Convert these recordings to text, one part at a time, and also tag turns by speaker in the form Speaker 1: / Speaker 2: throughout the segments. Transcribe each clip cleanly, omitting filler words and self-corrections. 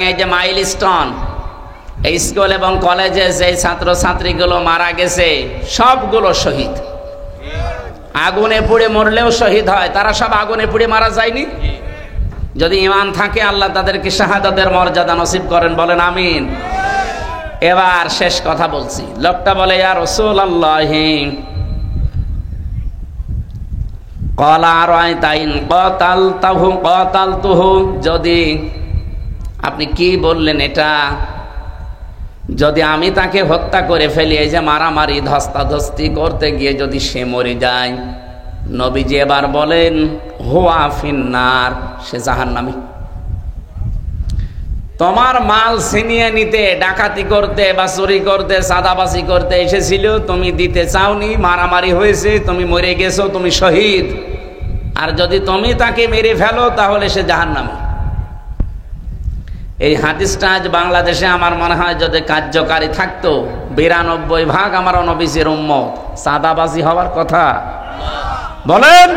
Speaker 1: এই যে মাইলস্টোন, এই স্কুল এবং কলেজে যে ছাত্রছাত্রীগুলো মারা গেছে সবগুলো শহীদ। আগুনে পুড়ে মরলেও শহীদ হয়, তারা সব আগুনে পুড়ে মারা যায়নি। যদি ঈমান থাকে আল্লাহ তাদেরকে শাহাদাতের মর্যাদা নসিব করেন, বলেন আমিন। এবার শেষ কথা বলছি। লোকটা বলে, ইয়া রাসূলুল্লাহ, ক্বালা আরাআইতা ইন ক্বাতালতুহু, যদি আপনি কি বললেন এটা, যদি আমি তাকে হত্যা করে ফেলি, এই যে মারামারি ধস্তাধস্তি করতে গিয়ে যদি সে মরে যায়, নবীজি এবার বলেন হুয়া ফিন্নার, সে জাহান্নামী। তোমার মাল ছিনিয়ে নিতে, ডাকাতি করতে বা চুরি করতে, চাঁদাবাজি করতে এসেছিল, তুমি দিতে চাওনি, মারামারি হয়েছে, তুমি মরে গেছো, তুমি শহীদ। আর যদি তুমি তাকে মেরে ফেলো তাহলে সে জাহান্নামী। এই হাদিসটা আজ বাংলাদেশে আমার মনে হয় যদি কার্যকারী থাকতো, 92% আমার নবীজির উম্মত চাঁদাবাজি হওয়ার কথা। বলেন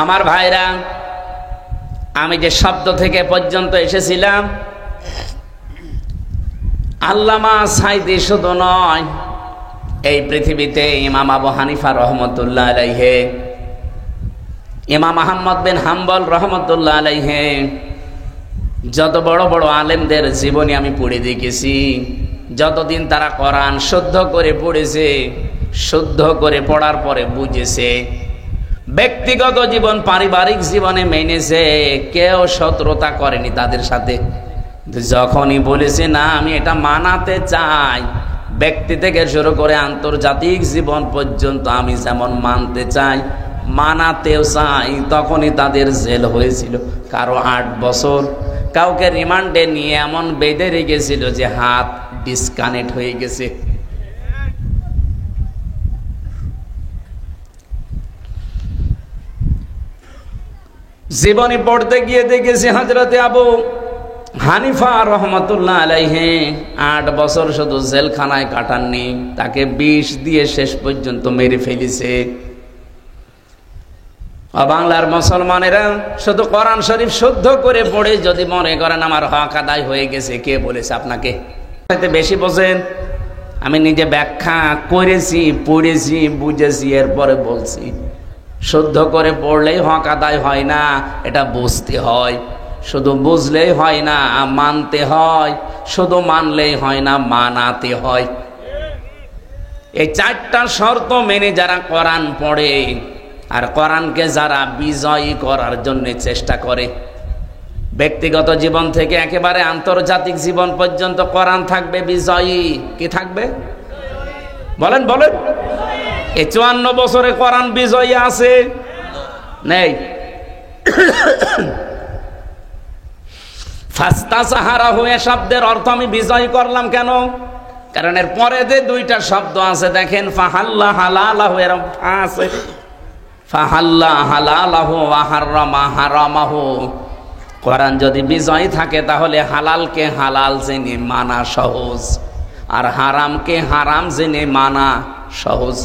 Speaker 1: আমার ভাইরা, আমি যে শব্দ থেকে পর্যন্ত এসেছিলাম, আল্লামা সাঈদী শুধু নয়, এই পৃথিবীতে ইমাম আবু হানিফা রহমতুল্লাহ আলাইহি, ইমাম আহমদ বিন হাম্বল রহমতুল্লাহ আলাইহি, যত বড় বড় আলেমদের জীবনী আমি পড়ে দেখেছি, যতদিন তারা কোরআন শুদ্ধ করে পড়েছে, শুদ্ধ করে পড়ার পরে বুঝেছে, ব্যক্তিগত জীবন পারিবারিক জীবনে মেনেছে, কেউ শত্রুতা করেনি তাদের সাথে। যখনই বলেছে না আমি এটা মানাতে চাই, ব্যক্তি থেকে শুরু করে আন্তর্জাতিক জীবন পর্যন্ত আমি যেমন মানতে চাই, মানাতেও চাই, তখনই তাদের জেল হয়েছিল। কারো 8 বছর, কাউকে রিমান্ডে নিয়ে এমন বেঁধে রেখেছিল যে হাত ডিসকানেক্ট হয়ে গেছে। জীবনী পড়তে গিয়ে দেখেছি হযরতে আবু হানিফা রহমতুল্লাহ আলাইহি 8 বছর শুধু জেলখানায় কাটাননি, তাকে বিষ দিয়ে শেষ পর্যন্ত মেরে ফেলেছে। বাংলার মুসলমানেরা শুধু কোরআন শরীফ শুদ্ধ করে পড়ে যদি মনে করেন আমার হক আদায় হয়ে গেছে, কে বলেছে আপনাকে? বেশি বোঝেন। আমি নিজে ব্যাখ্যা করেছি, পড়েছি, বুঝেছি, এরপরে বলছি শুদ্ধ করে পড়লেই হক আদায় হয় না, এটা বুঝতে হয়। শুধু বুঝলেই হয় না, মানতে হয়। শুধু মানলেই হয় না, মানাতে হয়। এই 4টা শর্ত মেনে যারা কোরআন পড়ে আর কোরআনকে যারা বিজয়ী করার জন্য চেষ্টা করে, ব্যক্তিগত জীবন থেকে একেবারে আন্তর্জাতিক জীবন পর্যন্ত কোরআন থাকবে বিজয়ী। কি থাকবে? বলেন বলেন। এই 54 বছরে কোরআন বিজয়ী আছে? নেই। ফাস্তাসাহারাহু এ শব্দের অর্থ আমি বিজয় করলাম কেন? কারণ এর পরে যে 2টা শব্দ আছে দেখেন, ফাহাল্লা হালালাহু, এরকম আছে, ফাহাল্লা হালালাহু ওয়া হারামা হারামাহু। কোরআন যদি বিজয় থাকে তাহলে হালালকে হালাল জেনে মানা সহজ, আর হারামকে হারাম জেনে মানা সহজ।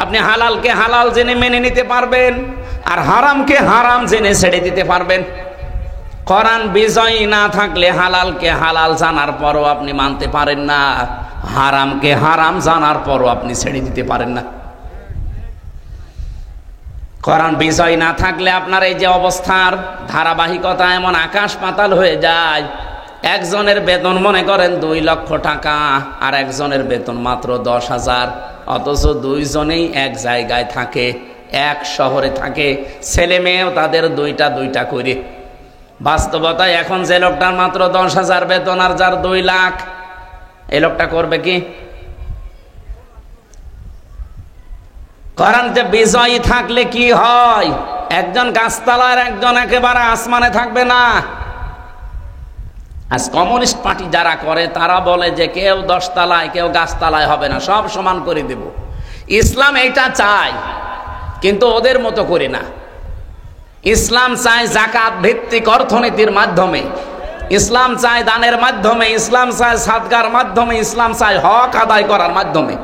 Speaker 1: আপনি হালালকে হালাল জেনে মেনে নিতে পারবেন, আর হারামকে হারাম জেনে ছেড়ে দিতে পারবেন। কোরআন বিজয়ী না থাকলে হালালকে হালাল জানার পরও আপনি মানতে পারেন না, হারামকে হারাম জানার পরও আপনি ছেড়ে দিতে পারেন না। কোরআন বিজয় না থাকলে আপনার এই যে অবস্থার ধারাবাহিকতা এমন আকাশ পাতাল হয়ে যায়। একজনের বেতন মনে করেন 2 লক্ষ টাকা, আর একজনের বেতন মাত্র 10,000, অথচ 2 জনেই এক জায়গায় থাকে, এক শহরে থাকে, ছেলে মেয়েও তাদের 2টা করে। বাস্তবতায় এখন যে লোকটার মাত্র 10,000 বেতন আর যার 2 লাখ, এই লোকটা করবে কি? কোরআন যে বিজয়ী থাকলে কি হয়? একজন গাছতলার, একজন একেবারে আসমানে থাকবে না। আজ কমিউনিস্ট পার্টি যারা করে তারা বলে যে কেউ 10 তলায় কেউ গাছতলায় হবে না, সব সমান করে দেব। ইসলাম এইটা চায়, কিন্তু ওদের মতো করে না। ইসলাম চায় যাকাত ভিত্তিক অর্থনীতির মাধ্যমে, ইসলাম চায় দানের মাধ্যমে, ইসলাম চায় সাদকার মাধ্যমে, ইসলাম চায় হক আদায় করার মাধ্যমে।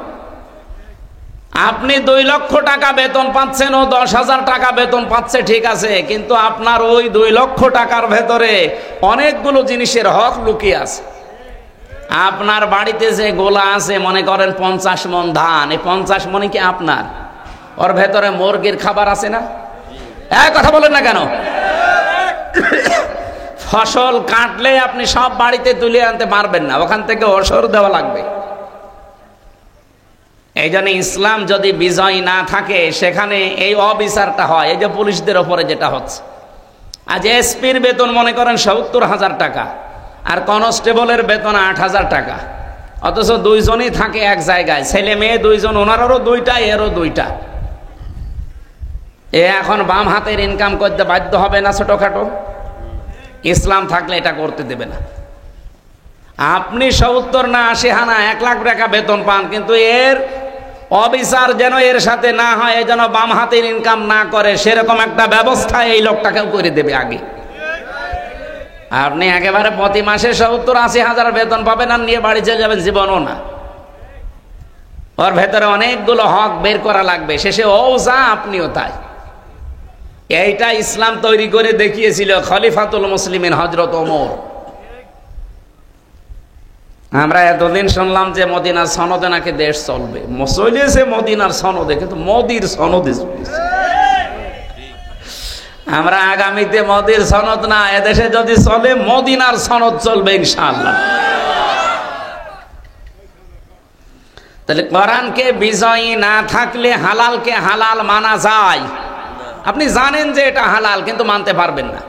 Speaker 1: আপনি 2 লক্ষ টাকা বেতন পাচ্ছেন, ও 10,000 টাকা বেতন পাচ্ছে, ঠিক আছে, কিন্তু আপনার ওই 2 লক্ষ টাকার ভেতরে অনেকগুলো জিনিসের হক লুকিয়ে আছে। আপনার বাড়িতে যে গোলা আছে, মনে করেন 50 মণ ধান, এই 50 মণই কি আপনার? ওর ভেতরে মুরগির খাবার আছে না? কথা বলেন না কেন? ফসল কাটলে আপনি সব বাড়িতে তুলে আনতে পারবেন না, ওখান থেকে ওসর দেওয়া লাগবে। এই জন্য ইসলাম যদি বিজয় না থাকে, সেখানে এই অবিচারটা হয়। এই যে পুলিশদের ওপরে যেটা হচ্ছে, আজ এসপির বেতন মনে করেন 70,000 টাকা, আর কনস্টেবলের বেতন 8,000 টাকা, অথচ দুইজনই থাকে এক জায়গায়, ছেলে মেয়ে দুইজন, ওনারও 2টা, এরও 2টা। এখন বাম হাতের ইনকাম করতে বাধ্য হবে না ছোটখাটো? ইসলাম থাকলে এটা করতে দেবে না। আপনি 70 না 80 হানা 1 লাখ টাকা বেতন পান, কিন্তু এর অবিচার যেন এর সাথে না হয়, এই যেন বাম হাতের ইনকাম না করে, সেরকম একটা ব্যবস্থা এই লোকটাকেও করে দেবে আগে। আপনি একেবারে প্রতি মাসে 70-80 হাজার বেতন পাবেন আর নিয়ে বাড়ি চলে যাবেন, জীবনও না। ওর ভেতরে অনেকগুলো হক বের করা লাগবে, শেষে ও যা আপনিও তাই। এইটা ইসলাম তৈরি করে দেখিয়েছিল খলিফাতুল মুসলিমিন হযরত ওমর। আমরা এতদিন শুনলাম যে মদিনার সনদে নাকি দেশ চলবে, চলেছে মদিনার সনদে, কিন্তু মোদির সনদে চলেছে। আমরা আগামীতে মোদির সনদ না, এদেশে যদি চলে মদিনার সনদ চলবে ইনশাআল্লাহ। তাহলে কোরআনকে বিজয়ী না থাকলে হালালকে হালাল মানা যায়? আপনি জানেন যে এটা হালাল, কিন্তু মানতে পারবেন না।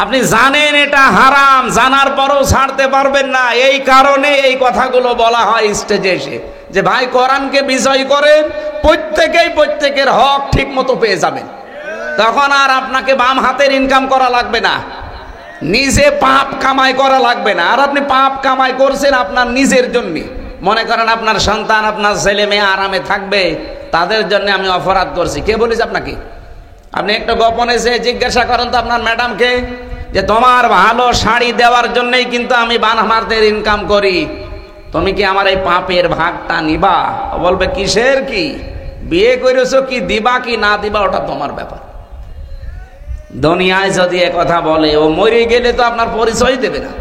Speaker 1: আপনি জানেন এটা হারাম, জানার পরেও ছাড়তে পারবেন না। এই কারণে এই কথাগুলো বলা হয় স্টেজে এসে, যে ভাই কোরআনকে বিজয় করেন, প্রত্যেকের হক ঠিক মতো পেয়ে যাবেন। তখন আর আপনাকে বাম হাতের ইনকাম করা লাগবে না, নিজে পাপ কামাই করা লাগবে না। আর আপনি পাপ কামাই করছেন আপনার নিজের জন্য। মনে করেন আপনার সন্তান, আপনার ছেলে মেয়ে আরামে থাকবে, তাদের জন্য আমি অপরাধ করছি। কে বলেছে আপনাকে? আপনি একটু গোপনে যে জিজ্ঞাসা করেন তো আপনার ম্যাডামকে, যে তোমার ভালো শাড়ি দেওয়ার জন্যই কিন্তু আমি বাম হাতের ইনকাম করি, তুমি কি আমার এই পাপের ভাগটা নিবা? বলবে কিসের কি, বিয়ে করেছো, কি দিবা কি না দিবা ওটা তোমার ব্যাপার। দুনিয়ায় যদি এ কথা বলে, ও মরে গেলে তো আপনার পরিচয় দেবে না।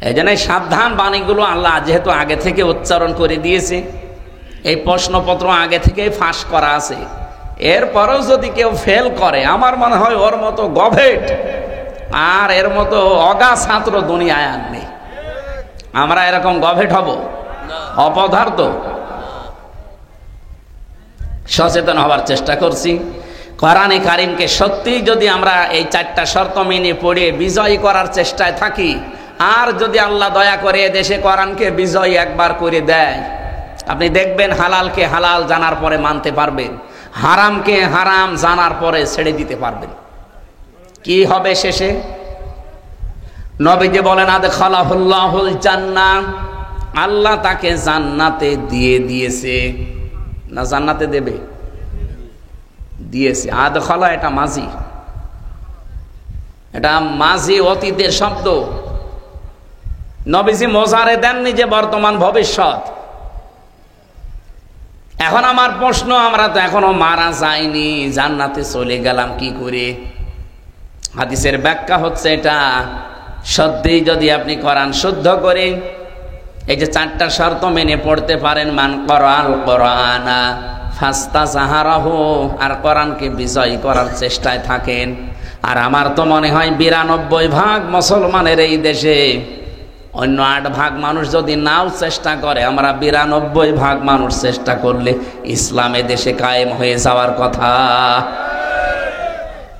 Speaker 1: এই জন্য সাবধান বাণীগুলো আল্লাহ যেহেতু আগে থেকে উচ্চারণ করে দিয়েছে, এই প্রশ্নপত্র আগে থেকে ফাঁস করা আছে, এরপরেও যদি কেউ ফেল করে, আমার মনে হয় ওর মতো গভেট আর এর মতো অগা ছাত্র দুনিয়ায় আর নেই। আমরা এরকম গভেট হব? অপদার্থ। সচেতন হওয়ার চেষ্টা করছি। কোরআনে কারিমকে সত্যি যদি আমরা এই 4টা শর্ত মেনে পড়ে বিজয় করার চেষ্টায় থাকি, আর যদি আল্লাহ দয়া করে দেশে কোরআনকে বিজয় একবার করে দেয়, আপনি দেখবেন হালালকে হালাল জানার পরে মানতে পারবেন, হারামকে হারাম জানার পরে ছেড়ে দিতে পারবেন। কি হবে শেষে? নবীজি বলেন আদখালাহুল্লাহুল জান্নাহ, আল্লাহ তাকে জান্নাতে দিয়েছে। না জান্নাতে দেবে? দিয়েছে। আদখালা এটা মাঝি, এটা মাঝি অতীতের শব্দ। নবীজি মোজারে দেননি যে বর্তমান ভবিষ্যৎ। এখন আমার প্রশ্ন, আমরা তো এখনো মারা যাইনি, জান্নাতে চলে গেলাম কি করে? হাদিসের ব্যাখ্যা হচ্ছে এটা, সত্যিই যদি আপনি কোরআন শুদ্ধ করে এই যে 4টা শর্ত মেনে পড়তে পারেন, মান করাল কোরআনা ফাস্তাজাহারাহু, আর কোরআনকে বিজয় করার চেষ্টায় থাকেন। আর আমার তো মনে হয় 92% মুসলমানের এই দেশে, অন্য 8% মানুষ যদি নাও চেষ্টা করে, আমরা 92% মানুষ চেষ্টা করলে ইসলামে দেশে কায়েম হয়ে যাওয়ার কথা,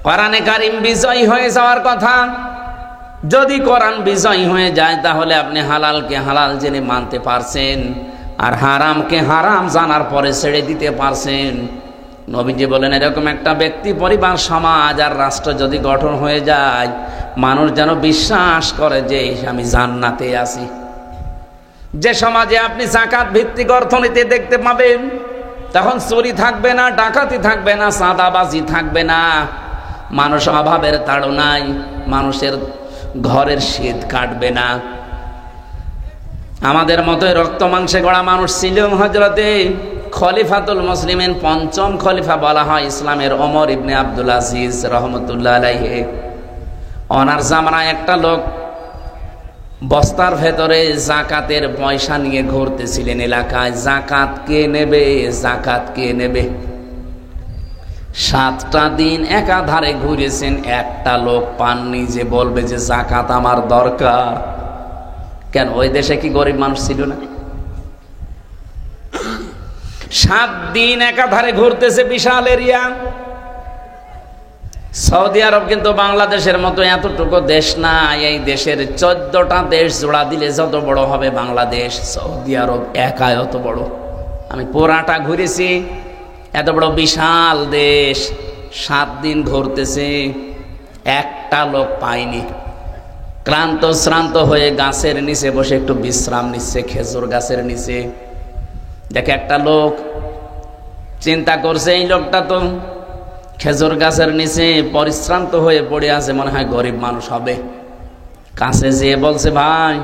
Speaker 1: কোরআনে কারিম বিজয়ী হয়ে যাওয়ার কথা। যদি কোরআন বিজয়ী হয়ে যায়, তাহলে আপনি হালালকে হালাল জেনে মানতে পারছেন, আর হারামকে হারাম জানার পরে ছেড়ে দিতে পারছেন। নবীজি বলেন, এরকম একটা ব্যক্তি, পরিবার, সমাজ আর রাষ্ট্র যদি গঠন হয়ে যায়, মানুষ যেন বিশ্বাস করে যে আমি জান্নাতে আছি। যে সমাজে আপনি যাকাত ভিত্তিক অর্থনীতি দেখতে পাবেন, তখন চুরি থাকবে না, ডাকাতি থাকবে না, চাঁদাবাজি থাকবে না, মানুষ অভাবের তাড়নায়, মানুষের ঘরের শীত কাটবে না। আমাদের মতোই রক্ত মাংসে গড়া মানুষ ছিল হযরতে খলিফাতুল মুসলিমিন, পঞ্চম খলিফা বলা হয় ইসলামের, ওমর ইবনে আব্দুল আজিজ রহমতুল্লাহ আলাইহি। ওনার জামানায় একটা লোক বস্তার ভেতরে জাকাতের পয়সা নিয়ে ঘুরতেছিলেন এলাকায়। জাকাত কে নেবে, জাকাত কে নেবে। 7টা দিন একাধারে ঘুরেছেন, একটা লোক পাননি যে বলবে যে জাকাত আমার দরকার। কেন, ওই দেশে কি গরিব মানুষ ছিল না? 7 দিন একাধারে ঘুরতেছে, বিশাল এরিয়া। সৌদি আরব কিন্তু বাংলাদেশের মতো এতটুকু দেশ না। এই দেশের 14টা দেশ জোড়া দিলে যত বড় হবে বাংলাদেশ, সৌদি আরব একাই অত বড়। আমি পুরাটা ঘুরেছি, এত বড় বিশাল দেশ। 7 দিন ঘুরতেছে, একটা লোক পাইনি। ক্লান্ত শ্রান্ত হয়ে গাছের নিচে বসে একটু বিশ্রাম নিচ্ছে, খেজুর গাছের নিচে। দেখে একটা লোক, চিন্তা করছে এই লোকটা তো খেজুর গাছের নিচে পরিশ্রান্ত হয়ে পড়ে আছে, মনে হয় গরিব মানুষ হবে। কাছে যেয়ে বলছে, ভাই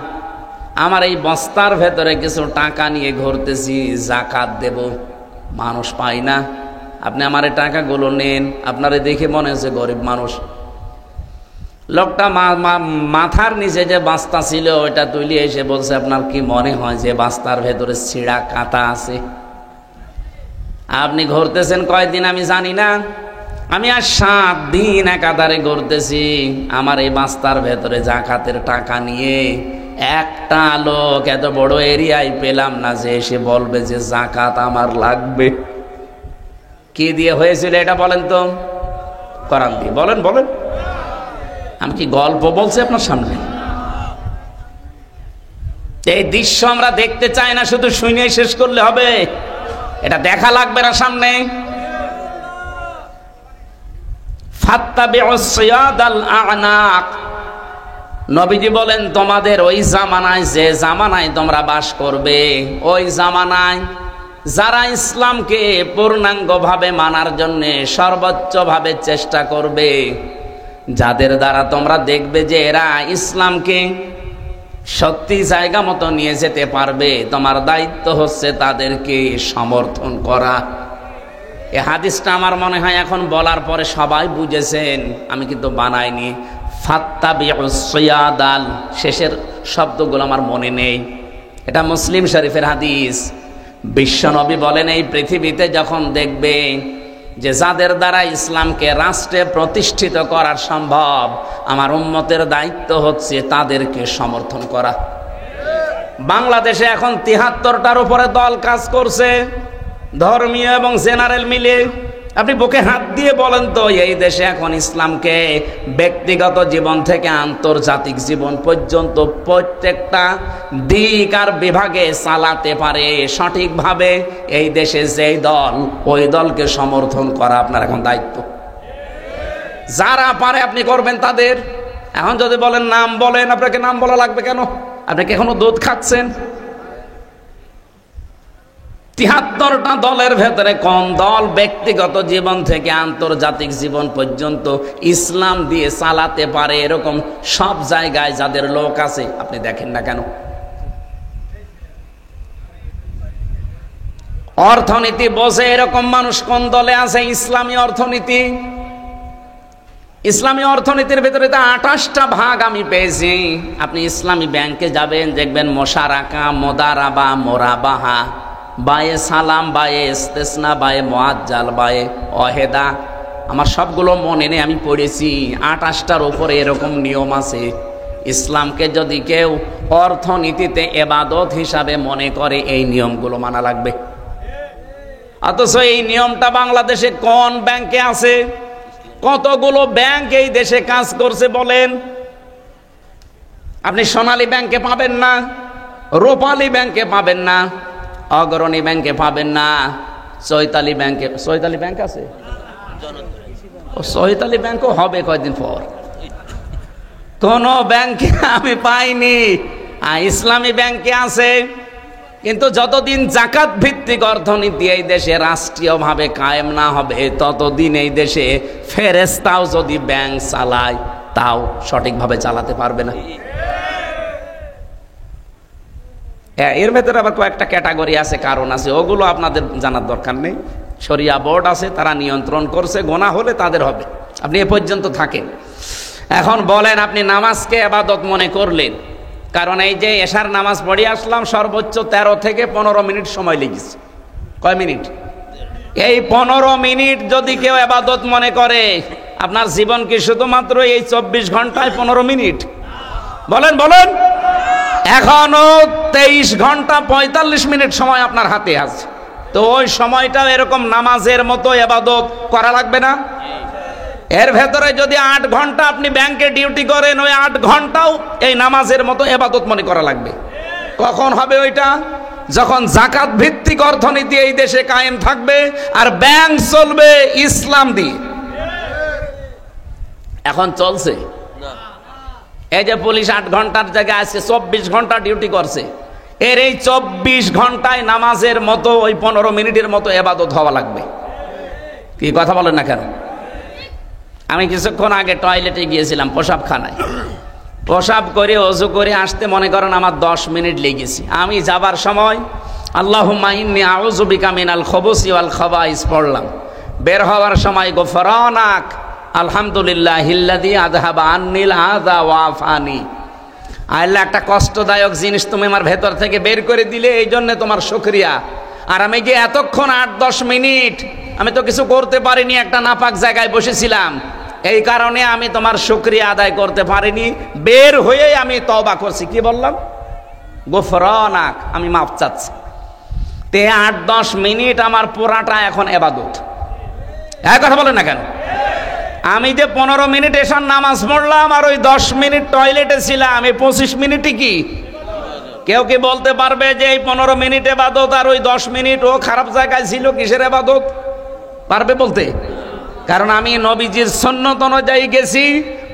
Speaker 1: আমার এই বস্তার ভেতরে কিছু টাকা নিয়ে ঘুরতেছি, জাকাত দেব, মানুষ পাই না, আপনি আমার এই টাকাগুলো নেন। আপনারে দেখে মনে হচ্ছে গরিব মানুষ। লোকটা মাথার নিচে যে বাস্তা ছিল ওইটা তুলে এসে বলছে, আপনার কি মনে হয় যে বাস্তার ভেতরে ছিঁড়া কাঁটা আছে? আপনি ঘুরতেছেন কয়দিন আমি জানি না, আমি আর 7 দিন একাধারে ঘুরতেছি। আমার এই বাস্তার ভেতরে জাকাতের টাকা নিয়ে একটা লোক এত বড় এরিয়ায় পেলাম না যে এসে বলবে যে জাকাত আমার লাগবে। কি দিয়ে হয়েছিল এটা বলেন তো? কোরআন দিয়ে বলেন, বলেন। আমি কি গল্প বলছি আপনার সামনে? এই দৃশ্য আমরা দেখতে চাই না, শুধু শুনেই শেষ করলে হবে, এটা দেখা লাগবে না সামনে। ফাত্তাবিউস সিয়াদাল আ'নাক, নবীজি বলেন তোমাদের ওই জামানায়, যে জামানায় তোমরা বাস করবে, ওই জামানায় যারা ইসলামকে পূর্ণাঙ্গভাবে মানার জন্য সর্বোচ্চভাবে চেষ্টা করবে, যাদের দ্বারা তোমরা দেখবে যে এরা ইসলামকে সত্যি জায়গা মতো নিয়ে যেতে পারবে, তোমার দায়িত্ব হচ্ছে তাদেরকে সমর্থন করা। এই হাদিসটা আমার মনে হয় এখন বলার পরে সবাই বুঝেছেন, আমি কিন্তু বানাইনি। ফাত্তাবিউস সিয়াদাল, শেষের শব্দগুলো আমার মনে নেই, এটা মুসলিম শরীফের হাদিস। বিশ্বনবী বলেন, এই পৃথিবীতে যখন দেখবে যে যাদের দ্বারা ইসলামকে রাষ্ট্রে প্রতিষ্ঠিত করা সম্ভব, আমার উম্মতের দায়িত্ব হচ্ছে তাদেরকে সমর্থন করা। বাংলাদেশে এখন 73টার উপরে দল কাজ করছে, ধর্মীয় এবং জেনারেল মিলে। আপনি বুকে হাত দিয়ে বলেন তো, এই দেশে এখন ইসলামকে ব্যক্তিগত জীবন থেকে আন্তর্জাতিক জীবন পর্যন্ত প্রত্যেকটা দিক আর বিভাগে চালাতে পারে সঠিকভাবে এই দেশে যেই দল, ওই দলকে সমর্থন করা আপনার এখন দায়িত্ব। যারা পারে আপনি করবেন তাদের। এখন যদি বলেন নাম বলেন, আপনাকে নাম বলা লাগবে কেন? আপনি কি এখনো দুধ খাচ্ছেন? 73টা দলের ভেতরে কোন দল ব্যক্তিগত জীবন থেকে আন্তর্জাতিক জীবন পর্যন্ত ইসলাম দিয়ে চালাতে পারে এরকম সব জায়গায় যাদের লোক আছে, আপনি দেখেন না কেন? অর্থনীতি বোঝে এরকম মানুষ কোন দলে আছে? ইসলামী অর্থনীতি। ইসলামী অর্থনীতির ভেতরে তো 28টা ভাগ আমি পেয়েছি। আপনি ইসলামী ব্যাংকে যাবেন, দেখবেন মোশারাকা, মোদারাবা, মোরাবাহা, বায়ে সালাম, বায়ে ইস্তেসনা, বায়ে মুআজ্জাল, বায়ে ওয়াহেদা। আমার সবগুলো মনে নেই, আমি পড়েছি। 28টার উপরে এরকম নিয়ম আছে। ইসলামকে যদি কেউ অর্থনীতিতে ইবাদত হিসাবে মনে করে, এই নিয়মগুলো মানা লাগবে। অথচ এই নিয়মটা বাংলাদেশে কোন ব্যাংকে আছে? কতগুলো ব্যাংক এই দেশে কাজ করছে বলেন? আপনি সোনালী ব্যাংকে পাবেন না, রূপালী ব্যাংকে পাবেন না, অগ্রণী ব্যাংকে পাবেন না, চৈতালি ব্যাংকে। চৈতালি ব্যাংক আছে? চৈতালি ব্যাংকও হবে কয়েকদিন পর। কোন ব্যাংকে আমি পাইনি। ইসলামী ব্যাংকে আছে, কিন্তু যতদিন জাকাত ভিত্তিক অর্থনীতি এই দেশে রাষ্ট্রীয়ভাবে কায়েম না হবে, ততদিন এই দেশে ফেরেশতাও যদি ব্যাংক চালায়, তাও সঠিকভাবে চালাতে পারবে না। এর ভেতরে আবার কয়েকটা ক্যাটাগরি আছে, কারণ আছে, ওগুলো আপনাদের জানার দরকার নেই। শরিয়া বোর্ড আছে, তারা নিয়ন্ত্রণ করছে, গোনা হলে তাদের হবে। আপনি এ পর্যন্ত থাকেন। এখন বলেন, আপনি নামাজকে ইবাদত মনে করলেন, কারণ এই যে এশার নামাজ পড়ে আসলাম, সর্বোচ্চ 13 থেকে 15 মিনিট সময় লেগেছে। কয় মিনিট? এই 15 মিনিট যদি কেউ ইবাদত মনে করে, আপনার জীবন কি শুধুমাত্র এই 24 ঘন্টায় 15 মিনিট? বলেন বলেন। এখনো 23 ঘন্টা 45 মিনিট সময় আপনার হাতে আছে, তো ওই সময়টাও এরকম নামাজের মতো ইবাদত করা লাগবে না? এর ভেতরে যদি 8 ঘন্টা আপনি ব্যাংকে ডিউটি করেন, ওই 8 ঘন্টাও এই নামাজের মতো ইবাদত মনে করা লাগবে। কখন হবে ওইটা? যখন যাকাত ভিত্তিক অর্থনীতি এই দেশে কায়েম থাকবে আর ব্যাংক চলবে ইসলাম দিয়ে। এখন চলছে। এই যে পুলিশ 8 ঘন্টার জায়গায় আজকে 24 ঘন্টা ডিউটি করছে, এর এই 24 ঘন্টায় নামাজের মতো ওই 15 মিনিটের মতো ইবাদত হওয়া লাগবে। কি কথা বলেন না কেন? আমি কিছুক্ষণ আগে টয়লেটে গিয়েছিলাম, পেশাবখানায়। পেশাব করে ওযু করে আসতে মনে করেন আমার 10 মিনিট লেগেছে। আমি যাবার সময় আল্লাহুম্মা ইন্নী আউযু বিকা মিনাল খুবুসি ওয়াল খাবাইস পড়লাম। বের হওয়ার সময় গফরানাক আলহামদুলিল্লাহিল্লাযী আযহাবা আন্নিল আযা ওয়া আফানি। আল্লাহ, একটা কষ্টদায়ক জিনিস তুমি আমার ভেতর থেকে বের করে দিলে, এই জন্য তোমার শুকরিয়া। আর আমি যে এতক্ষণ 8-10 মিনিট আমি তো কিছু করতে পারিনি, একটা নাপাক জায়গায় বসেছিলাম, এই কারণে আমি তোমার শুকরিয়া আদায় করতে পারিনি। বের হয়েই আমি তওবা করছি। কি বললাম? গফরানাক, আমি মাফ চাচ্ছি। তে 8-10 মিনিট আমার পুরাটা এখন ইবাদত। এক কথা বলেন না কেন? আমি যে 15 মিনিট এশার নামাজ পড়লাম আর ওই 10 মিনিট টয়লেটে ছিলাম, এই 25 মিনিটই কি? কেউ কি বলতে পারবে যে এই 15 মিনিট ইবাদত আর ওই 10 মিনিট ও খারাপ জায়গায় ছিল, কিসের ইবাদত? পারবে বলতে? কারণ আমি নবীজির সুন্নত অনুযায়ী গেছি,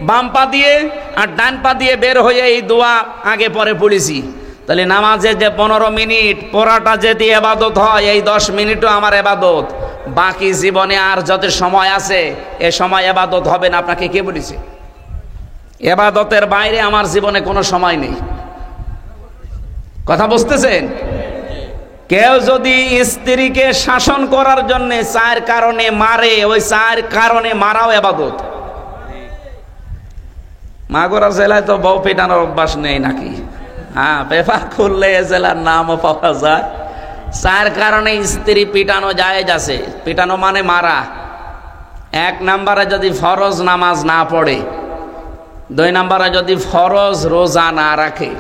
Speaker 1: বাম পা দিয়ে আর ডান পা দিয়ে বের হয়ে এই দোয়া আগে পরে পড়েছি। তাহলে নামাজে যে 15 মিনিট পড়াটা যদি ইবাদত হয়, এই 10 মিনিটও আমার ইবাদত। বাকি জীবনে আর যত সময় আছে এ সময় ইবাদত হবে না। আপনাকে কে বলেছে? ইবাদতের বাইরে আমার জীবনে কোনো সময় নেই। কথা বুঝতেছেন? কেউ যদি স্ত্রীকে শাসন করার জন্য 4 কারণে মারে, ওই 4 কারণে মারাও ইবাদত। মাগুরা জেলায় তো বউ পেটানোর অভ্যাস নেই নাকি? হ্যাঁ, পেপার খুললে এ জেলার নামও পাওয়া যায়। 4 কারণে স্ত্রী পিটানো জায়েজ আছে। পিটানো মানে মারা। 1 নম্বরে যদি ফরজ নামাজ না পড়ে, 2 নম্বরে যদি ফরজ রোজা না রাখে,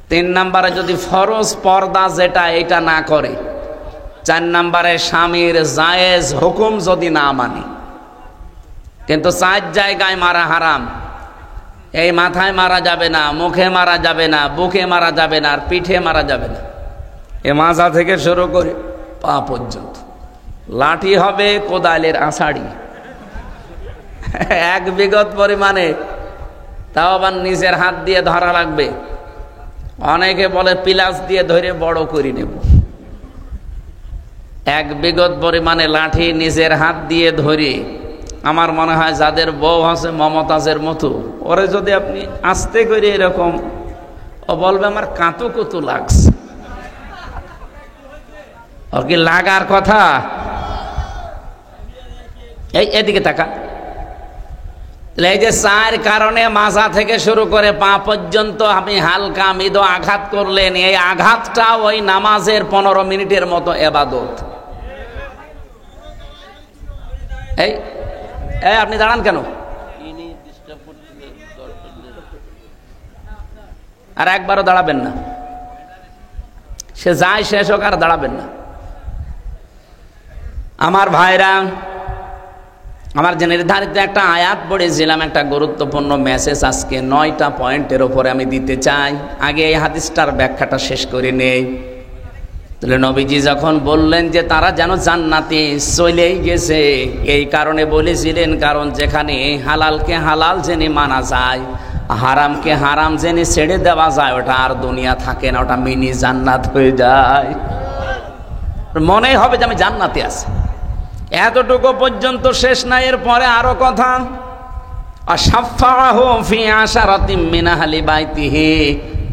Speaker 1: 3 নম্বরে যদি ফরজ পর্দা যেটা এটা না করে, 4 নম্বরে স্বামীর জায়েজ হুকুম যদি না মানে। কিন্তু 4 জায়গায় মারা হারাম। এই মাথায় মারা যাবে না, মুখে মারা যাবে না, বুকে মারা যাবে না, আর পিঠে মারা যাবে না। এ মাজা থেকে শুরু করে পা পর্যন্ত লাঠি হবে কোদালের আষাঢ়ি, 1 বিঘত পরিমাণে, তাও আবার নিজের হাত দিয়ে ধরা লাগবে। অনেকে বলে পিলাস দিয়ে ধরে বড় করে নেব। 1 বিঘত পরিমাণে লাঠি নিজের হাত দিয়ে ধরে, আমার মনে হয় যাদের বউ আছে মমতাজের মতো, ওরে যদি আপনি আস্তে করে এরকম, ও বলবে আমার কাঁতো কত লাগছে। ওর কি লাগার কথা? এই এদিকে তাকা। এই যে 4 কারণে মাজা থেকে শুরু করে পা পর্যন্ত আপনি হালকা মৃদু আঘাত করলেন, এই আঘাতটা ওই নামাজের 15 মিনিটের মতো ইবাদত। এই আপনি দাঁড়ান কেন? আর একবারও দাঁড়াবেন না। সে যায় শেষ হোক, আর দাঁড়াবেন না। আমার ভাইরা, আমার যে নির্ধারিত একটা আয়াত পড়েছিলাম, একটা গুরুত্বপূর্ণ মেসেজ আজকে 9টা পয়েন্টের ওপরে আমি দিতে চাই। আগে এই হাদিসটার ব্যাখ্যাটা শেষ করে নেই। তাহলে নবীজি যখন বললেন যে তারা যেন জান্নাতে চলেই গেছে, এই কারণে বলেছিলেন, কারণ যেখানে হালালকে হালাল জেনে মানা যায়, হারামকে হারাম জেনে ছেড়ে দেওয়া যায়, ওটা আর দুনিয়া থাকে না, ওটা মিনি জান্নাত হয়ে যায়। মনে হবে যে আমি জান্নাতে আছি। এতটুকু পর্যন্ত শেষ নাই, এর পরে আরো কথা। আশাফাহু ফি আশারাতিম মিন আহলি বাইতিহি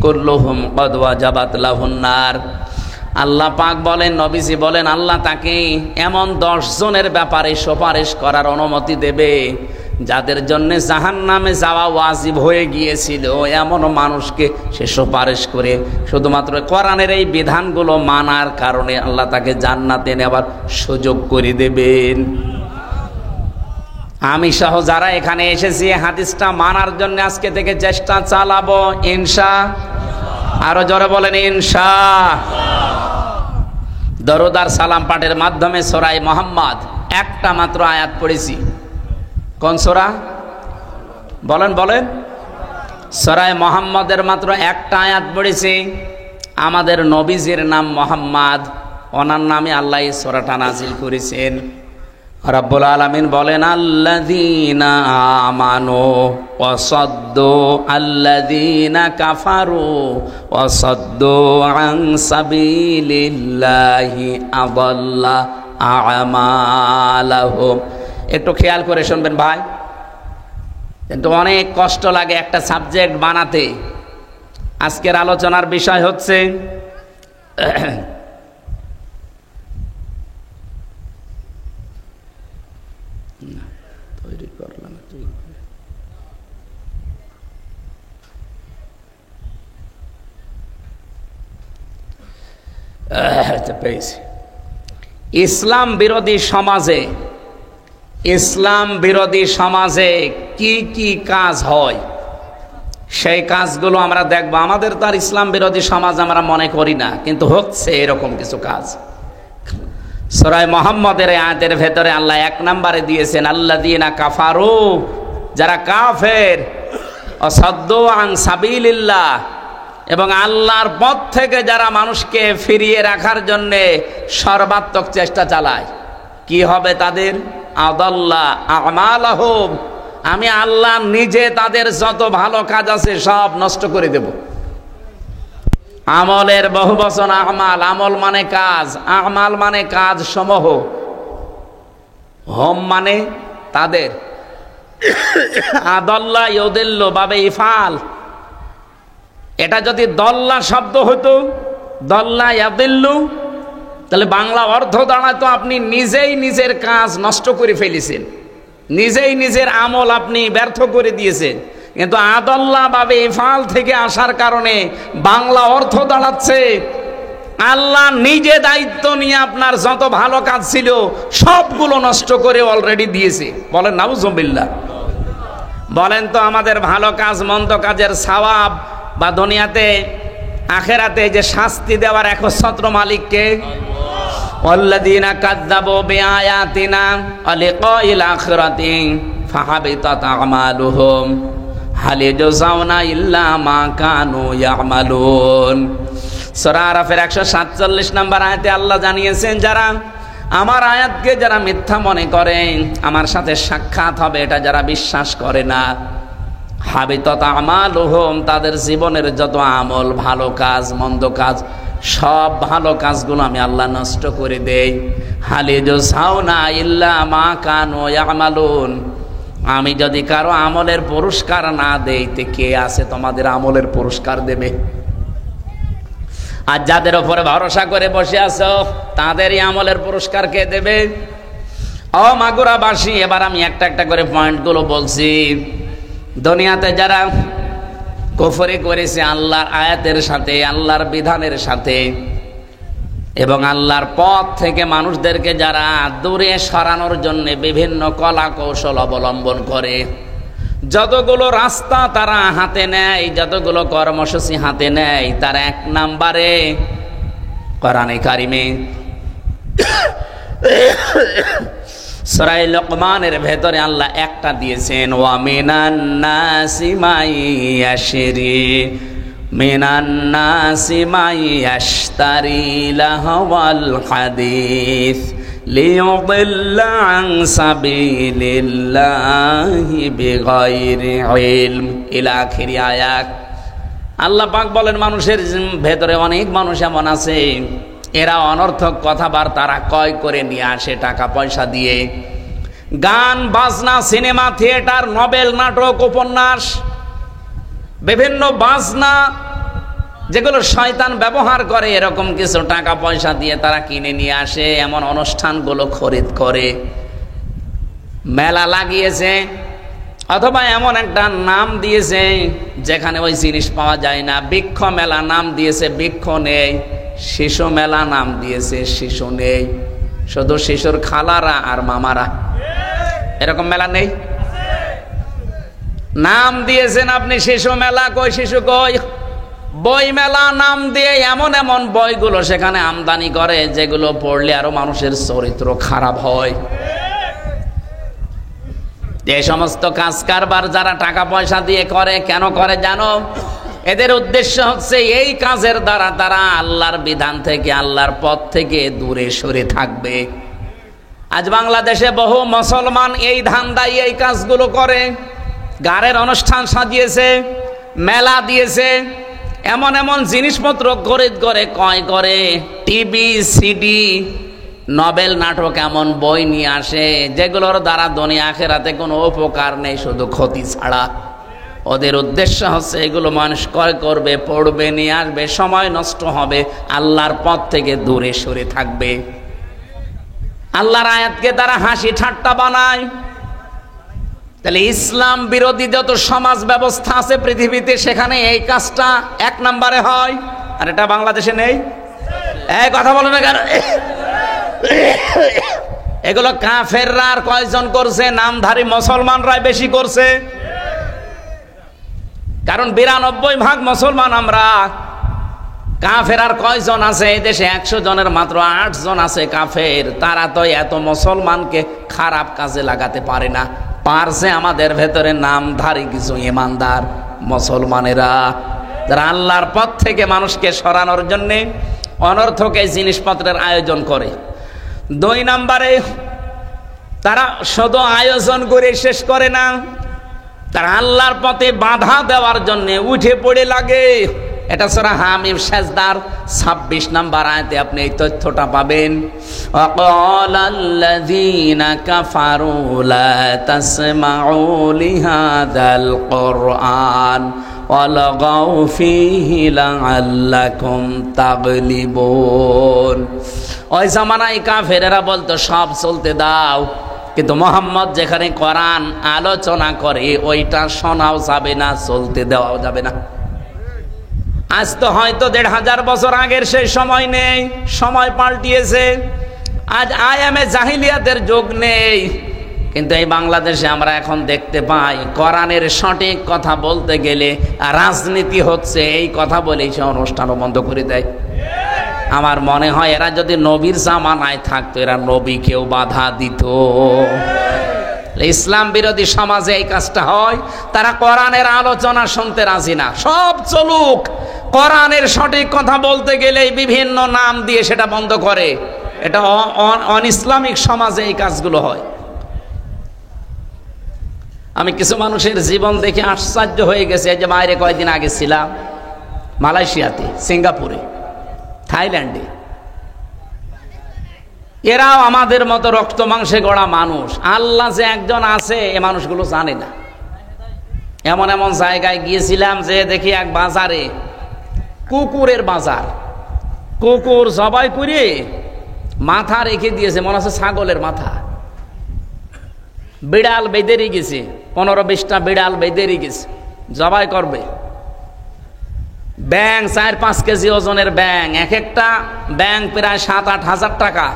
Speaker 1: কুল্লুহুম ক্বাদ ওয়াজাবাত লাহুন নার। আল্লাহ পাক বলেন, নবীজি বলেন, আল্লাহ তাকে এমন 10 জনের ব্যাপারে সুপারিশ করার অনুমতি দেবে যাদের জন্য জাহান্নামে যাওয়া ওয়াজিব হয়ে গিয়েছিল, এমন মানুষকে সে সুপারিশ করে শুধুমাত্র কোরআনের এই বিধানগুলো মানার কারণে আল্লাহ তাকে জান্নাতে নেওয়ার সুযোগ করে দেবেন। আমি সহ যারা এখানে এসেছি হাদিসটা মানার জন্য আজকে থেকে চেষ্টা চালাবো ইনশাআল্লাহ। আরো জোরে বলেন ইনশাআল্লাহ। দরুদ আর সালাম পাঠের মাধ্যমে সূরা মুহাম্মদ একটা মাত্র আয়াত পড়েছি। কোন সূরা? বলেন বলেন। সূরা মুহাম্মদের মাত্র একটা আয়াত পড়েছি। আমাদের নবীজির নাম মুহাম্মদ, ওনার নামে আল্লাহ এই সূরাটা নাজিল করেছেন। রব্বুল আলামিন বলেন, আল্লাযীনা আমানু ওয়া সাদ্দু আল্লাযীনা কাফারু ওয়া সাদ্দু আন সাবিলিল্লাহি আযাল্লা আমালাহুম। একটু খেয়াল করে শুনবেন ভাই, কিন্তু অনেক কষ্ট লাগে একটা সাবজেক্ট বানাতে। আজকের আলোচনার বিষয় হচ্ছে তৈরি করলাম ইসলাম বিরোধী সমাজে, ইসলাম বিরোধী সমাজে কি কি কাজ হয় সেই কাজগুলো আমরা দেখব। আমাদের তো আর ইসলাম বিরোধী সমাজ আমরা মনে করি না, কিন্তু হচ্ছে এরকম কিছু কাজ। সূরা মুহাম্মদের আয়াতের ভেতরে আল্লাহ 1 নম্বরে দিয়েছেন আল্লাযীনা কাফারু, যারা কাফের, ওয়া সাদ্দু আন সাবিলিল্লাহ, এবং আল্লাহর পথ থেকে যারা মানুষকে ফিরিয়ে রাখার জন্য সর্বাত্মক চেষ্টা চালায়। কি হবে তাদের? আদাল্লা আমালাহুম, আমি আল্লাহ নিজে তাদের যত ভালো কাজ আছে সব নষ্ট করে দেব। আমলের বহুবচন আমাল, আমল মানে কাজ, আমাল মানে কাজ সমূহ, হোম মানে তাদের। আদাল্লা ইউদিল্লু বাবে ইফাল, এটা যদি দল্লা শব্দ হতো, দল্লা ইয়াদিল্লু, তাহলে বাংলা অর্থ দাঁড়াতো আপনি নিজেই নিজের কাজ নষ্ট করে ফেলেছেন, নিজেই নিজের আমল আপনি ব্যর্থ করে দিয়েছেন। কিন্তু আদাল্লা বাবে ইফাল থেকে আসার কারণে বাংলা অর্থ দাঁড়াচ্ছে আল্লাহ নিজে দায়িত্ব নিয়ে আপনার যত ভালো কাজ ছিল সবগুলো নষ্ট করে অলরেডি দিয়েছে। বলেন নাউজুবিল্লাহ। বলেন তো আমাদের ভালো কাজ মন্দ কাজের সওয়াব বা দুনিয়াতে আখেরাতে যে শাস্তি দেওয়ার একচ্ছত্র মালিককে? ওয়াল্লাযীনা কাযযাবু বিআয়াতিনা ওয়া লিকাইল আখিরাতি ফাহাবিতাত আমালুহুম হাল ইয়াজজাউনা ইল্লা মা কানু ইয়ামালুন। সূরা আরাফের 147 নম্বর আয়াতে আল্লাহ জানিয়েছেন, যারা আমার আয়াতকে যারা মিথ্যা মনে করে, আমার সাথে সাক্ষাৎ হবে এটা যারা বিশ্বাস করে না, হাবিতাত আমালুহুম, তাদের জীবনের যত আমল, ভালো কাজ মন্দ কাজ, সব ভালো কাজগুলো আমি আল্লাহ নষ্ট করে দেই। হাল ইয়াজজাউনা ইল্লা মা কানু ইয়ামালুন, আমি যদি কারো আমলের পুরস্কার না দেই তে কে আছে তোমাদের আমলের পুরস্কার দেবে? আর যাদের উপরে ভরসা করে বসে আছো তাদেরই আমলের পুরস্কার কে দেবে? ও মাগুরাবাসী, এবার আমি একটা একটা করে পয়েন্টগুলো বলছি। দুনিয়াতে যারা কুফরি করেছে আল্লাহর আয়াতের সাথে, আল্লাহর বিধানের সাথে, এবং আল্লাহর পথ থেকে মানুষদেরকে যারা দূরে সরানোর জন্য বিভিন্ন কলা কৌশল অবলম্বন করে, যতগুলো রাস্তা তারা হাতে নেয়, যতগুলো কর্মসূচি হাতে নেয়, তার 1 নম্বরে কোরআনে কারিমে সূরা লোকমানের ভেতরে আল্লাহ একটা দিয়েছেন, ওয়া মিনান নাসি মাই ইয়াশরি মিনান নাসি মাই ইয়াশতারি লাহওয়াল হাদিস লিয়ুদিল্লা আন সাবিলিল্লাহি বিগাইরি ইলম ইলা আখির আয়াত। আল্লাহ পাক বলেন, মানুষের ভেতরে অনেক মানুষ এমন আছে এরা অনর্থক কথাবার্তা ক্রয় করে নিয়ে আসে টাকা পয়সা দিয়ে, গান বাজনা, সিনেমা, থিয়েটার, নভেল, নাটক, উপন্যাস, বিভিন্ন বাজনা যেগুলো শয়তান ব্যবহার করে, এরকম কিছু টাকা পয়সা দিয়ে তারা কিনে নিয়ে আসে, এমন অনুষ্ঠানগুলো খরিদ করে মেলা লাগিয়েছে, অথবা এমন একটা নাম দিয়েছে যেখানে ওই জিনিস পাওয়া যায় না। বৃক্ষ মেলা নাম দিয়েছে, বৃক্ষ নেই। শিশু মেলা নাম দিয়েছে, শিশু নেই, শুধু শিশুর খালারা আর মামারা। এরকম মেলা নেই? নাম দিয়েছেন আপনি শিশু মেলা, কই শিশু কই? বই মেলা নাম দিয়ে এমন এমন বইগুলো সেখানে আমদানি করে যেগুলো পড়লে আরো মানুষের চরিত্র খারাপ হয়। এই সমস্ত কাজ কারবার যারা টাকা পয়সা দিয়ে করে, কেন করে জানো? এদের উদ্দেশ্য হচ্ছে এই কাজের দ্বারা তারা আল্লাহর বিধান থেকে, আল্লাহর পথ থেকে দূরে সরে থাকবে। আজ বাংলাদেশে বহু মুসলমান এই ধান্দায় এই কাজগুলো করে। গানের অনুষ্ঠান সাজিয়েছে, মেলা দিয়েছে, এমন এমন জিনিসপত্র খরিদ করে, ক্রয় করে, টিভি, সিডি, নভেল, নাটক, এমন বই নিয়ে আসে যেগুলোর দ্বারা দুনিয়া আখিরাতে কোনো উপকার নেই, শুধু ক্ষতি ছাড়া। ওদের উদ্দেশ্য হচ্ছে এগুলো মানুষ ক্রয় করবে, পড়বে, নিয়ে আসবে, সময় নষ্ট হবে, আল্লাহর পথ থেকে দূরে সরে থাকবে। আল্লাহর আয়াতকে তারা হাসি ঠাট্টা বানায়। তাহলে ইসলাম বিরোধী যত সমাজ ব্যবস্থা আছে পৃথিবীতে, সেখানে এই কাজটা এক নম্বরে হয়, আর এটা বাংলাদেশে নেই। এই কথা বলো না কেন? এগুলো কাফেররা আর কয়জন করছে? নামধারী মুসলমানরাই বেশি করছে। কারণ 92% মুসলমান আমরা। কাফের আর কয়জন আছে এই দেশে? 100 জনের মাত্র 8 জন আছে কাফের। তারা তো এত মুসলমানকে খারাপ কাজে লাগাতে পারে না। পারছে আমাদের ভেতরে নামধারী কিছু ইমানদার মুসলমানেরা, যারা আল্লাহর পথ থেকে মানুষকে সরানোর জন্য অনর্থক এই জিনিসপত্রের আয়োজন করে। 2 নম্বরে, তারা শুধু আয়োজন করে শেষ করে না, তারা আল্লাহর পথে বাধা দেওয়ার জন্য উঠে পড়ে লাগে। এটা সূরা হামিম সেজদার 26 নম্বর আয়াতে আপনি এই তথ্যটা পাবেন। ওয়াকালাল্লাযীনা কাফারু লা তাসমাউ লিহাযাল কুরআন ওয়ালাগাউ ফীহি লাআল্লাকুম তাগলিবুন। ওই জামানায় কাফেরেরা বলতো সব চলতে দাও, কিন্তু মুহাম্মদ যেখানে কোরআন আলোচনা করে ওইটা শোনাও যাবে না, চলতে দেওয়াও যাবে না। আজ তো হয়তো 1500 বছর আগের সেই সময় নেই, সময় পাল্টিয়েছে। আজ আয়ামে জাহিলিয়াতের যুগ নেই, কিন্তু এই বাংলাদেশে আমরা এখন দেখতে পাই কোরআনের সঠিক কথা বলতে গেলে রাজনীতি হচ্ছে, এই কথা বলেই সে অনুষ্ঠানও বন্ধ করে দেয়। আমার মনে হয় এরা যদি নবীর জামানায় থাকতো, এরা নবীকেও বাধা দিত। ইসলাম বিরোধী সমাজে এই কাজটা হয়। তারা কোরআনের আলোচনা শুনতে রাজি না, সব চলুক, কোরআনের সঠিক কথা বলতে গেলে বিভিন্ন নাম দিয়ে সেটা বন্ধ করে। এটা অন ইসলামিক সমাজে এই কাজগুলো হয়। আমি কিছু মানুষের জীবন দেখে আশ্চর্য হয়ে গেছে। এই যে বাইরে কয়েকদিন আগে ছিলাম, মালয়েশিয়াতে, সিঙ্গাপুরে, থাইল্যান্ডে। এরাও আমাদের মতো রক্ত মাংসে গড়া মানুষ। আল্লাহ যে একজন আছে এ মানুষগুলো জানে না। এমন এমন জায়গায় গিয়েছিলাম যে দেখি এক বাজারে, কুকুরের বাজার, কুকুর জবাই করে মাথা রেখে দিয়েছে, মনে হচ্ছে ছাগলের মাথা। বিড়াল বেঁধে গেছে, 15-20টা বিড়াল বেঁধে গেছে, জবাই করবে। ব্যাং 4-5 কেজি ওজনের ব্যাং, এক একটা ব্যাং প্রায় 7-8 হাজার টাকা,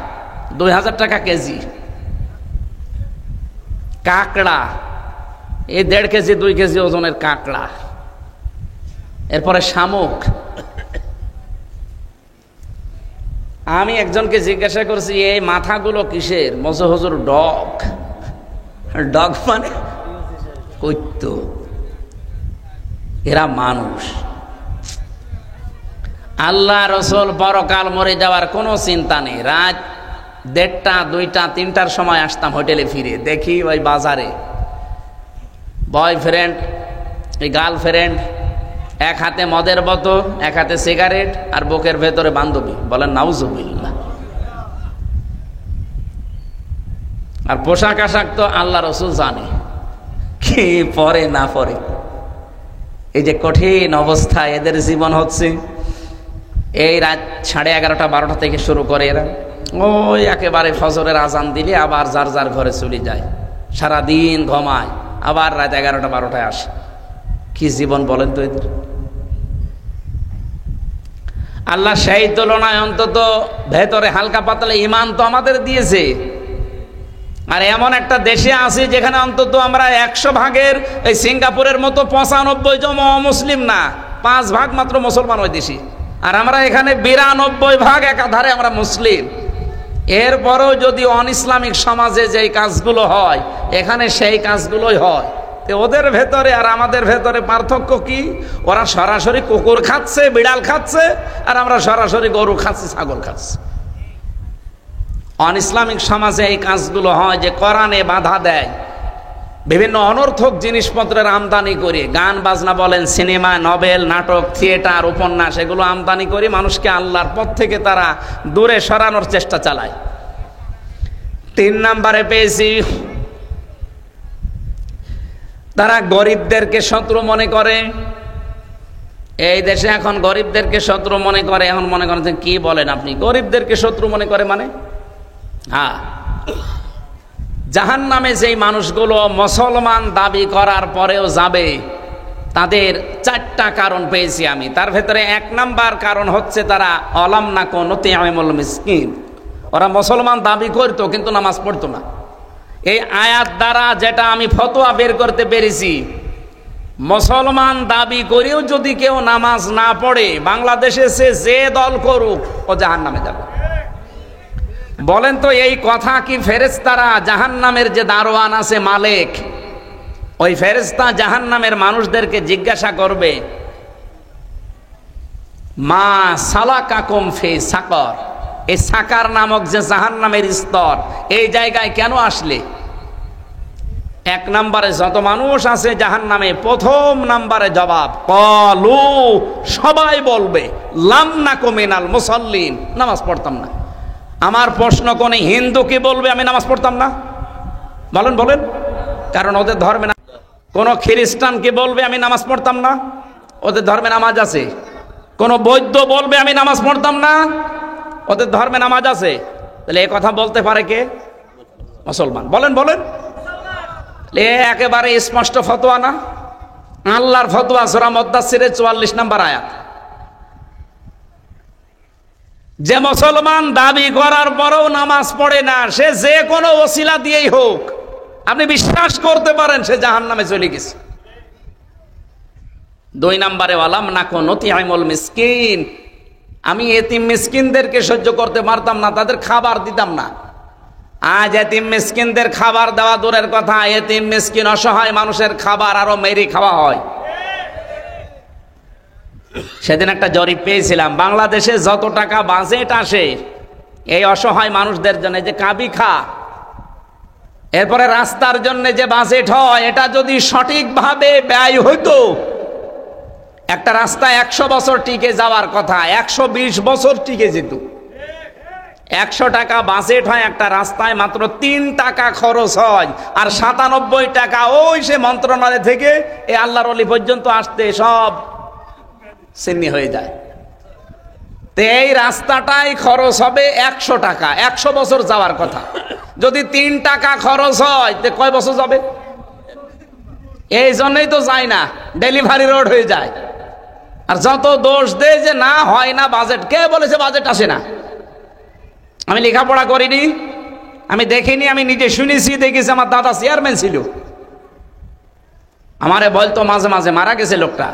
Speaker 1: 2000 টাকা কেজি। কাঁকড়া এই 1.5 কেজি 2 কেজি ওজনের কাঁকড়া। এরপরে শামুক। আমি একজনকে জিজ্ঞাসা করছি এই মাথাগুলো কিসের? মজা হুজুর ডগ। ডগ মানে কৈত্য। এরা মানুষ। আল্লাহ রসুল পরকাল মরে যাওয়ার কোনো চিন্তা নেই। রাত 1:30, 2টা, 3টার সময় আসতাম হোটেলে ফিরে, দেখি ওই বাজারে বয়ফ্রেন্ড, এই গার্লফ্রেন্ড, এক হাতে মদের বোতল, এক হাতে সিগারেট, আর বুকের ভেতরে বান্ধবী। বলেন নাউজুবিল্লাহ। আর পোশাক আশাক তো আল্লাহ রসুল জানে কি পরে না পরে। এই যে কঠিন অবস্থা এদের জীবন হচ্ছে, এই রাত 11:30 12টা থেকে শুরু করে এরা ওই একেবারে ফজরের আজান দিলে আবার যার যার ঘরে চলে যায়, সারাদিন ঘুমায়, আবার রাত 11টা 12টায় আসে। কি জীবন বলেন তো এদের। আল্লাহ সেই তুলনায় অন্তত ভেতরে হালকা পাতলা ইমান তো আমাদের দিয়েছে। আর এমন একটা দেশে আছি যেখানে অন্তত আমরা 100 ভাগের, এই সিঙ্গাপুরের মতো 95 জন মুসলিম না, 5 ভাগ মাত্র মুসলমান ওই দেশে, আর আমরা এখানে 92 ভাগ একাধারে আমরা মুসলিম। এরপরও যদি অন ইসলামিক সমাজে যেই কাজগুলো হয় এখানে সেই কাজগুলোই হয়। তো ওদের ভেতরে আর আমাদের ভেতরে পার্থক্য কি? ওরা সরাসরি কুকুর খাচ্ছে, বিড়াল খাচ্ছে, আর আমরা সরাসরি গরু খাচ্ছি, ছাগল খাচ্ছি। অন ইসলামিক সমাজে এই কাজগুলো হয় যে কোরআনে বাধা দেয়, বিভিন্ন অনর্থক জিনিসপত্রের আমদানি করে, গান বাজনা বলেন, সিনেমা, নভেল, নাটক, থিয়েটার, উপন্যাস, এগুলো আমদানি করে মানুষকে আল্লাহর পথ থেকে তারা দূরে সরানোর চেষ্টা চালায়। 3 নম্বরে পেয়েছি, তারা গরিবদেরকে শত্রু মনে করে। এই দেশে এখন গরিবদেরকে শত্রু মনে করে। এখন মনে করেন কি বলেন আপনি, গরিবদেরকে শত্রু মনে করে মানে? হ্যাঁ, জাহান্নামে যেই মানুষগুলো মুসলমান দাবি করার পরেও যাবে তাদের 4টা কারণ পেয়েছি আমি। তার ভেতরে 1 নাম্বার কারণ হচ্ছে তারা অলাম না কোনতিআমুল মিসকিন। ওরা মুসলমান দাবি করতো কিন্তু নামাজ পড়তো না। এই আয়াত দ্বারা যেটা আমি ফতোয়া বের করতে পেরেছি, মুসলমান দাবি করেও যদি কেউ নামাজ না পড়ে, বাংলাদেশে সে যে দল করুক ও জাহান্নামে যাবে। বলেন তো এই কথা কি ফেরেশতারা জাহান্নামের যে দারোয়ান আছে মালিক, ওই ফেরেশতা জাহান্নামের মানুষদেরকে জিজ্ঞাসা করবে, মা সালাকাকুম ফি সাকর, এই সাকার নামক যে জাহান্নামের স্তর, এই জায়গায় কেন আসলে? 1 নম্বরে যত মানুষ আছে জাহান্নামে, প্রথম নম্বরে জবাব ক্বালু, সবাই বলবে লাম নাকু মিনাল মুসাল্লিন, নামাজ পড়তাম না। আমার প্রশ্ন, কোন হিন্দু কি বলবে আমি নামাজ পড়তাম না? বলেন বলেন, কারণ ওদের ধর্মে না। কোন খ্রিস্টান কি বলবে আমি নামাজ পড়তাম না? ওদের ধর্মে নামাজ আছে। কোন বৌদ্ধ বলবে আমি নামাজ পড়তাম না? ওদের ধর্মে নামাজ আছে। তাহলে এই কথা বলতে পারে কে? মুসলমান। বলেন বলেন, একেবারে স্পষ্ট ফতোয়া না? আল্লাহর ফতোয়া, সূরা মুদ্দাসসিরের 44 নম্বর আয়াত। যে মুসলমান দাবি করার পরেও নামাজ পড়ে না, সে যে কোনো ওসিলা দিয়েই হোক, আপনি বিশ্বাস করতে পারেন সে জাহান্নামে চলে গেছে। 2 নম্বরে ওয়ালাম নাকু নুতিআমুল মিসকিন, আমি এতিম মিসকিনদেরকে সহ্য করতে পারতাম না, তাদের খাবার দিতাম না। আজ এতিম মিসকিনদের খাবার দেওয়া দূরের কথা, এতিম মিসকিন অসহায় মানুষের খাবার আরো মেরে খাওয়া হয়। সেদিন একটা জরিপ পেয়েছিলাম, বাংলাদেশে যত টাকা বাজেট আসে এই অসহায় মানুষদের জন্য, যে কাবি খা, এরপরে রাস্তার জন্য যে বাজেট হয়, এটা যদি সঠিকভাবে ব্যয় হইতো, একটা রাস্তা 100 বছর টিকে যাওয়ার কথা 120 বছর টিকে যেত। 100 টাকা বাজেট হয় একটা রাস্তায়, মাত্র 3 টাকা খরচ হয়, আর 97 টাকা ওই সে মন্ত্রণালয় থেকে এই আল্লাহর ওলি পর্যন্ত আসতে সব সিন্নি হয়ে যায়। তো এই রাস্তাটাই খরচ হবে 100 টাকা, 100 বছর যাওয়ার কথা। যদি 3 টাকা খরচ হয় তো কয় বছর যাবে? এই জন্যই তো যায় না, ডেলিভারি রোড হয়ে যায়। আর যত দোষ দেয় যে না হয় না বাজেট, কে বলেছে বাজেট আসে না? আমি লেখাপড়া করিনি, আমি দেখিনি, আমি নিজে শুনেছি, দেখেছি। আমার দাদা চেয়ারম্যান ছিল, আমারে বলতো মাঝে মাঝে, মারা গেছে লোকটা,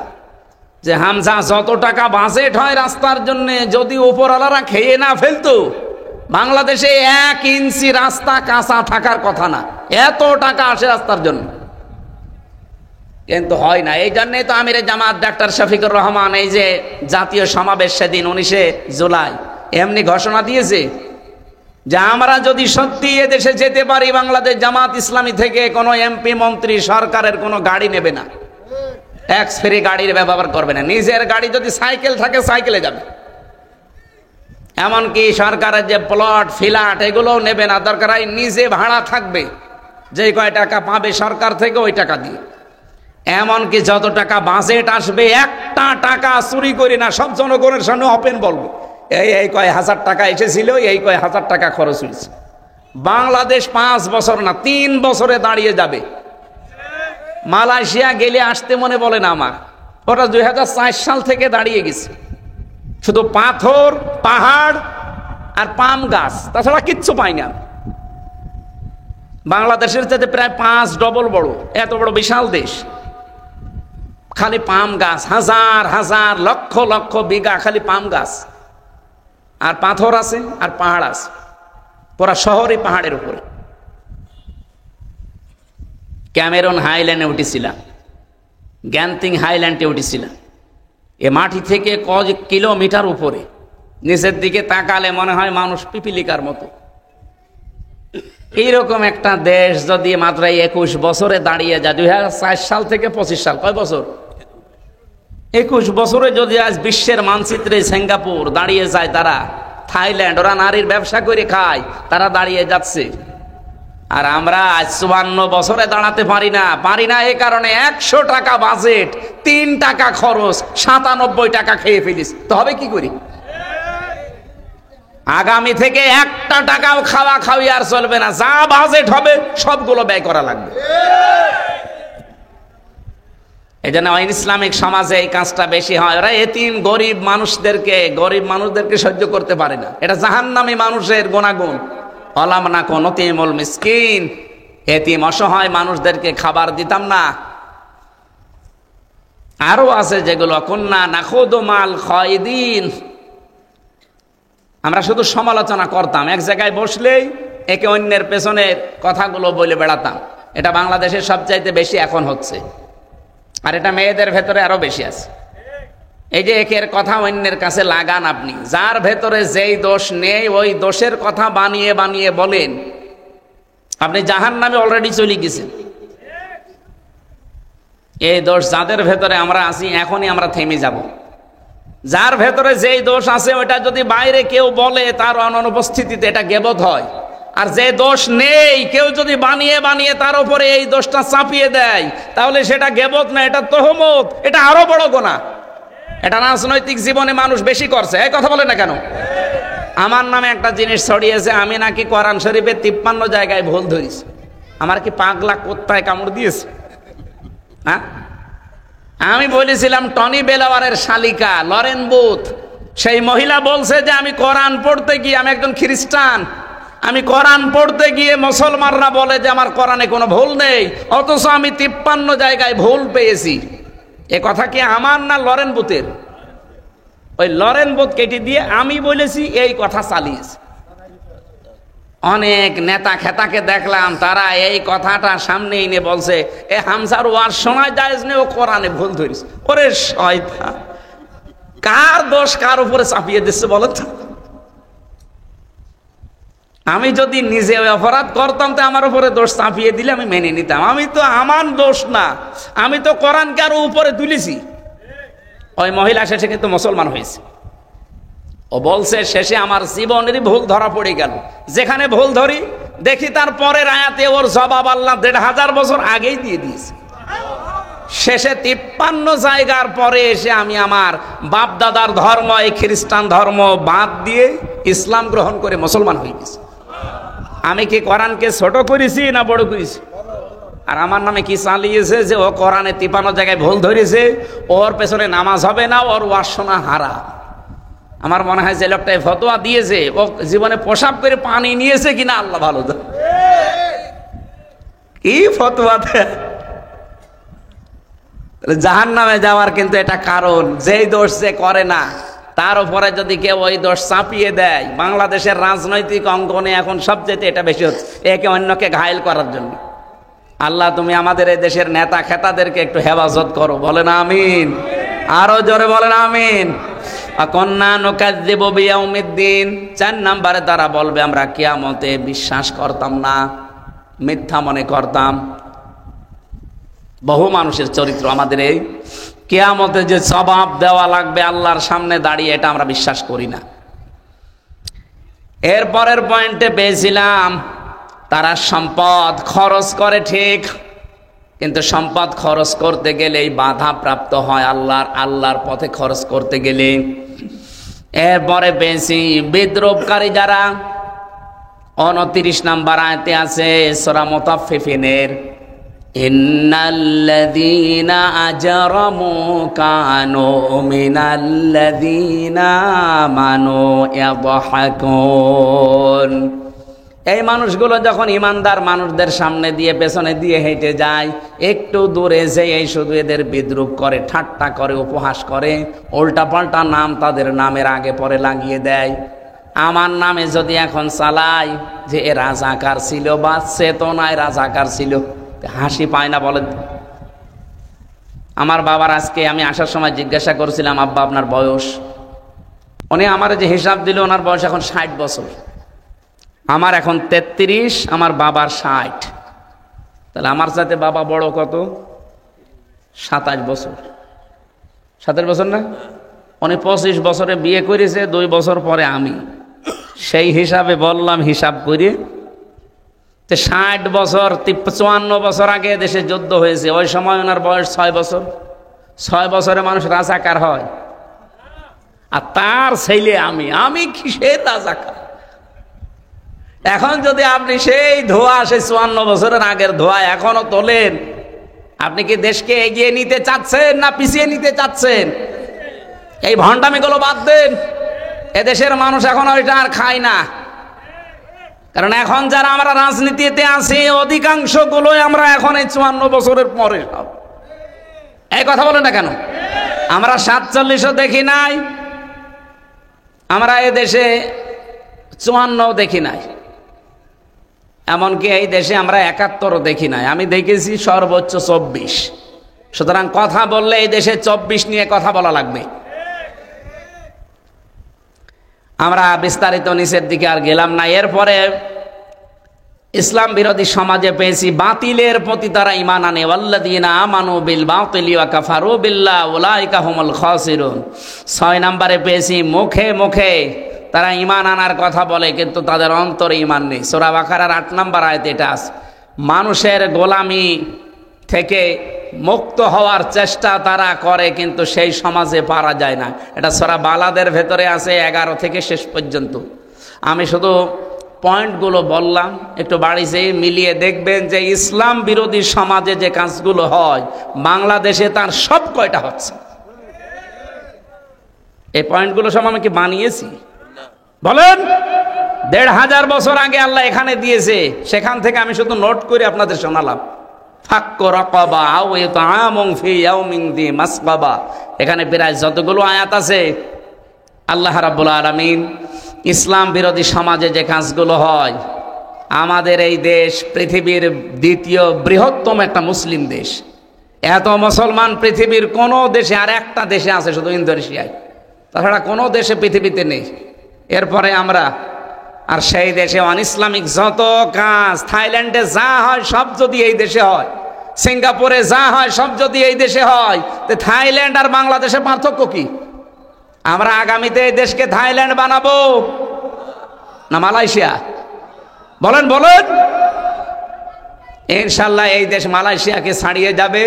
Speaker 1: যে হামজা যত টাকা বাজেট হয় রাস্তার জন্য, যদি উপরওয়ালারা খেয়ে না ফেলতো, বাংলাদেশে 1 ইঞ্চি রাস্তা কাঁচা থাকার কথা না, এত টাকা আসে রাস্তার জন্য। কিন্তু হয় না। এই জন্যই তো আমিরে জামাত ডাক্তার শফিকুর রহমান এই যে জাতীয় সমাবেশ সেদিন 19শে জুলাই এমনি ঘোষণা দিয়েছে যে আমরা যদি সত্যি এদেশে যেতে পারি, বাংলাদেশ জামাত ইসলামী থেকে কোনো এমপি মন্ত্রী সরকারের কোনো গাড়ি নেবে না, ট্যাক্স ফ্রি গাড়ির ব্যবহার করবে না, নিজের গাড়ি যদি সাইকেল থাকে সাইকেলে যাবে। এমনকি সরকারের যে প্লট ফ্ল্যাট এগুলোও নেবে না, দরকার হয় নিজে ভাড়া থাকবে, যে কয় টাকা পাবে সরকার থেকে ওই টাকা দিয়ে। এমনকি যত টাকা বাজেট আসবে একটা টাকা চুরি করি না, সব জনগণের সামনে ওপেন বলবো, এই কয় হাজার টাকা এসেছিল, এই কয় হাজার টাকা খরচ হয়েছে। বাংলাদেশ 5 বছর না 3 বছরে দাঁড়িয়ে যাবে। মালয়েশিয়া গেলে আসতে মনে বলে না আমার, ওটা 2004 সাল থেকে দাঁড়িয়ে গেছে। শুধু পাথর, পাহাড় আর পাম গাছ, তাছাড়া কিচ্ছু পাই না। বাংলাদেশের চাইতে প্রায় 5 ডবল বড়, এত বড় বিশাল দেশ। খালি পাম গাছ, হাজার হাজার লক্ষ লক্ষ বিঘা খালি পাম গাছ, আর পাথর আছে আর পাহাড় আছে, পুরা শহরই পাহাড়ের উপরে। ক্যামেরন হাইল্যান্ডে উঠেছিলাম, গ্যান্তিং হাইল্যান্ডে উঠেছিলাম। এ মাটি থেকে কয়েক কিলোমিটার উপরে, নিচের দিকে তাকালে মনে হয় মানুষ পিপিলিকার মতো। এইরকম একটা দেশ যদি মাত্র 21 বছরে দাঁড়িয়ে যায়, 2004 সাল থেকে 25 সাল, কয় বছর? 21 বছরে যদি আজ বিশ্বের মানচিত্রে সিঙ্গাপুর দাঁড়িয়ে যায়, তারা থাইল্যান্ড, ওরা নারীর ব্যবসা করে খায়, তারা দাঁড়িয়ে যাচ্ছে। আর আমরা আজ 54 বছরে দাঁড়াতে পারি না। এই কারণে 100 টাকা বাজেট, 3 টাকা খরচ, 97 টাকা খেয়ে ফেলিস, তো হবে কি করি? আগামী থেকে 1 টাকাও খাওয়া খাওয়ি আর চলবে না, যা বাজেট হবে সবগুলো ব্যয় করা লাগবে। এই জন্য ইসলামিক সমাজে এই কাজটা বেশি হয়। ওরা এতিম গরিব মানুষদেরকে সহ্য করতে পারে না। এটা জাহান্নামী মানুষের গুণাগুণ। অলাম না কোনো তিমুল মিসকিন, এতিম অসহায় মানুষদেরকে খাবার দিতাম না। আরো আছে যেগুলো, কুন্না নাখুদু মাল খায়দিন, আমরা শুধু সমালোচনা করতাম, এক জায়গায় বসলেই একে অন্যের পেছনে কথাগুলো বলে বেড়াতাম। এটা বাংলাদেশের সবচাইতে বেশি এখন হচ্ছে, আর এটা মেয়েদের ভেতরে আরো বেশি আছে। এই যে একের কথা অন্যের কাছে লাগান, আপনি যার ভেতরে যেই দোষ নেই ওই দোষের কথা বানিয়ে বানিয়ে বলেন, আপনি জাহান্নামে অলরেডি চলে গেছেন। এই দোষ যাদের ভেতরে আমরা আছি, এখনই আমরা থেমে যাব। যার ভেতরে যেই দোষ আছে ওটা যদি বাইরে কেউ বলে তার অনুপস্থিতিতে, এটা গীবত হয়। আর যে দোষ নেই কেউ যদি বানিয়ে বানিয়ে তার উপরে এই দোষটা চাপিয়ে দেয়, তাহলে সেটা গীবত না, এটা তহমত, এটা আরো বড় গুনাহ। এটা রাজনৈতিক জীবনে মানুষ বেশি করছে। এই কথা বলে না কেন? আমার নামে একটা জিনিস ছড়িয়েছে, আমি নাকি কোরআন শরীফে 53 জায়গায় ভুল ধরিস। আমার কি পাগলা কোত্তায় কামড় দিয়েছে? হ্যাঁ, আমি বলেছিলাম টনি বেলাওয়ারের শালিকা লরেন বুথ, সেই মহিলা বলছে যে আমি কোরআন পড়তে গিয়ে, আমি একজন খ্রিস্টান, আমি কোরআন পড়তে গিয়ে মুসলমানরা বলে যে আমার কোরআনে কোনো ভুল নেই, অথচ আমি 53 জায়গায় ভুল পেয়েছি। এ কথা কি আমার না লরেন বুথের? ওই লরেন বুথ কেটে দিয়ে আমি বলেছি, এই কথা চালিয়েছে। অনেক নেতা খেতাকে দেখলাম, তারা এই কথাটা সামনে এনে বলছে, এ হামজার ওয়াজ শোনা যায় না, ও কোরআনে ভুল ধরিস। ওরে শয়তান, কার দোষ কার উপরে চাপিয়ে দিচ্ছে বলো তো? আমি যদি নিজে অপরাধ করতাম তো আমার উপরে দোষ চাপিয়ে দিলে আমি মেনে নিতাম। আমি তো, আমার দোষ না, আমি তো কোরআনকে আরো উপরে তুলেছি। ওই মহিলা শেষে কিন্তু মুসলমান হয়েছে। ও বলছে শেষে আমার জীবনেরই ভুল ধরা পড়ে গেল। যেখানে ভুল ধরি দেখি তার পরের আয়াতে ওর জবাব আল্লাহ 1500 বছর আগেই দিয়ে দিয়েছে। শেষে 53 জায়গার পরে এসে আমি আমার বাপ দাদার ধর্ম, এই খ্রিস্টান ধর্ম বাদ দিয়ে ইসলাম গ্রহণ করে মুসলমান হয়ে গেছি। আমি কি কোরআনকে ছোট করেছি না বড় করেছি? আর আমার নামে কি চালিয়েছে যে ও কোরআনে 53 জায়গায় ভুল ধরেছে, ওর পেছনে নামাজ হবে না, ওর ওয়াজ শোনা হারাম। আমার মনে হয় যে লোকটাই ফতোয়া দিয়েছে, ও জীবনে পেশাব করে পানি নিয়েছে কিনা আল্লাহ ভালো জানে। কি ফতোয়া দেয়! জাহান্নামে যাওয়ার কিন্তু এটা কারণ, যেই দোষ যে করে না তার উপরে যদি কেউ ওই দোষ চাপিয়ে দেয়। বাংলাদেশের রাজনৈতিক অঙ্গনে এখন সবচেয়ে এটা বেশি হচ্ছে, একে অন্যকে ঘায়েল করার জন্য। আল্লাহ তুমি আমাদের এই দেশের নেতা খেতাদেরকে একটু হেফাজত করো, বলেন আমিন। আরো জোরে বলেন আমিন। কন্যা নুকাযযিবু বিয়াউমিদ্দিন, 4 নম্বরে তারা বলবে আমরা কিয়ামতে বিশ্বাস করতাম না, মিথ্যা মনে করতাম। বহু মানুষের চরিত্র আমাদের এই, কিয়ামতে যে জবাব দেওয়া লাগবে আল্লাহর সামনে দাঁড়িয়ে, এটা আমরা বিশ্বাস করি না। এরপরের পয়েন্টে পেয়েছিলাম তারা সম্পদ খরচ করে ঠিক, কিন্তু সম্পদ খরচ করতে গেলেই বাধা প্রাপ্ত হয় আল্লাহর পথে খরচ করতে গেলে। এরপরে পেয়েছি বিদ্রোহকারী যারা, 29 নম্বর আয়াতে আছে সূরা মুতাফফিফিনের, ইন্নাল্লাযীনা আজরামু কানু মিনাল্লাযীনা আমানু ইয়াদহাকুন। এই মানুষগুলো যখন ইমানদার মানুষদের সামনে দিয়ে পেছনে দিয়ে হেঁটে যায়, একটু দূরে যেয়ে শুধু এদের বিদ্রূপ করে, ঠাট্টা করে, উপহাস করে, উল্টাপাল্টা নাম তাদের নামের আগে পরে লাগিয়ে দেয়। আমার নামে যদি এখন চালাই যে এ রাজাকার ছিল বা চেতনায় রাজাকার ছিল, হাসি পায় না বলেন? আমার বাবার আজকে আমি আসার সময় জিজ্ঞাসা করছিলাম, আব্বা আপনার বয়স? উনি আমার যে হিসাব দিল ওনার বয়স এখন 60 বছর। আমার এখন 33, আমার বাবার 60। তাহলে আমার সাথে বাবা বড় কত? 27 বছর। 27 বছর না? উনি 25 বছরে বিয়ে করেছে, 2 বছর পরে আমি। সেই হিসাবে বললাম, হিসাব করে 60 বছর, 54 বছর আগে দেশে যুদ্ধ হয়েছে, ওই সময় ওনার বয়স 6 বছর। 6 বছরে মানুষ রাজাকার হয়? আর তার ছেলে আমি কিসের রাজাকার? এখন যদি আপনি সেই ধোয়া, সেই 54 বছরের আগের ধোয়া এখনো তোলেন, আপনি কি দেশকে এগিয়ে নিতে চাচ্ছেন না পিছিয়ে নিতে চাচ্ছেন? এই ভণ্ডামিগুলো বাদ দেন। এদেশের মানুষ এখন ওইটা আর খায় না, কারণ এখন যারা আমরা রাজনীতিতে আছি অধিকাংশ গুলোই আমরা এখন এই 54 বছরের পরে সব। এই কথা বলেন না কেন? আমরা 47ও দেখি নাই, আমরা এই দেশে 54ও দেখি নাই, এমনকি এই দেশে আমরা 71ও দেখি নাই। আমি দেখেছি সর্বোচ্চ 24। সুতরাং কথা বললে এই দেশে 24 নিয়ে কথা বলা লাগবে। আমরা বিস্তারিত নিচের দিকে আর গেলাম না। এরপরে ইসলাম বিরোধী সমাজে পেয়েছি বাতিলের প্রতি তারা ঈমান আনে, ওয়াল্লাযীনা আমানু বিল বাতিলি ওয়া কাফারু বিল্লাহ উলাইকা হুমুল খাসিরুন। 6 নম্বরে পেয়েছি মুখে মুখে তারা ঈমান আনার কথা বলে, কিন্তু তাদের অন্তরে ঈমান নেই। সূরা বাকারার 8 নম্বর আয়াতে এটা আছে। মানুষের গোলামি থেকে মুক্ত হওয়ার চেষ্টা তারা করে, কিন্তু সেই সমাজে পারা যায় না। এটা সূরা বালাদের ভেতরে আছে 11 থেকে শেষ পর্যন্ত। আমি শুধু পয়েন্টগুলো বললাম, একটু বাড়ি যেয়ে মিলিয়ে দেখবেন যে ইসলাম বিরোধী সমাজে যে কাজগুলো হয় বাংলাদেশে তার সব কয়টা হচ্ছে। এই পয়েন্টগুলো সব আমি কি বানিয়েছি? বলেন। 1500 বছর আগে আল্লাহ এখানে দিয়েছে, সেখান থেকে আমি শুধু নোট করে আপনাদের শোনালাম। ফাক্কু রাকাবা আও ইতআমুন ফি ইয়াউমিন যী মাসগাবা। এখানে প্রায় যতগুলো আয়াত আছে, আল্লাহ রাব্বুল আলামিন ইসলাম বিরোধী সমাজে যে কাজগুলো হয়, আমাদের এই দেশ পৃথিবীর দ্বিতীয় বৃহত্তম একটা মুসলিম দেশ। এত মুসলমান পৃথিবীর কোনো দেশে, আর একটা দেশে আছে শুধু ইন্দোনেশিয়ায়, তাছাড়া কোনো দেশে পৃথিবীতে নেই। এরপরে আমরা, আর সেই দেশে অন ইসলামিক যত কাজ, থাইল্যান্ডে যা হয় সব যদি এই দেশে হয়, সিঙ্গাপুরে যা হয় সব যদি এই দেশে হয়, তো থাইল্যান্ড আর বাংলাদেশের পার্থক্য কি? আমরা আগামীতে এই দেশকে থাইল্যান্ড বানাবো না মালয়েশিয়া? বলেন বলেন। ইনশাল্লাহ এই দেশ মালয়েশিয়াকে ছাড়িয়ে যাবে।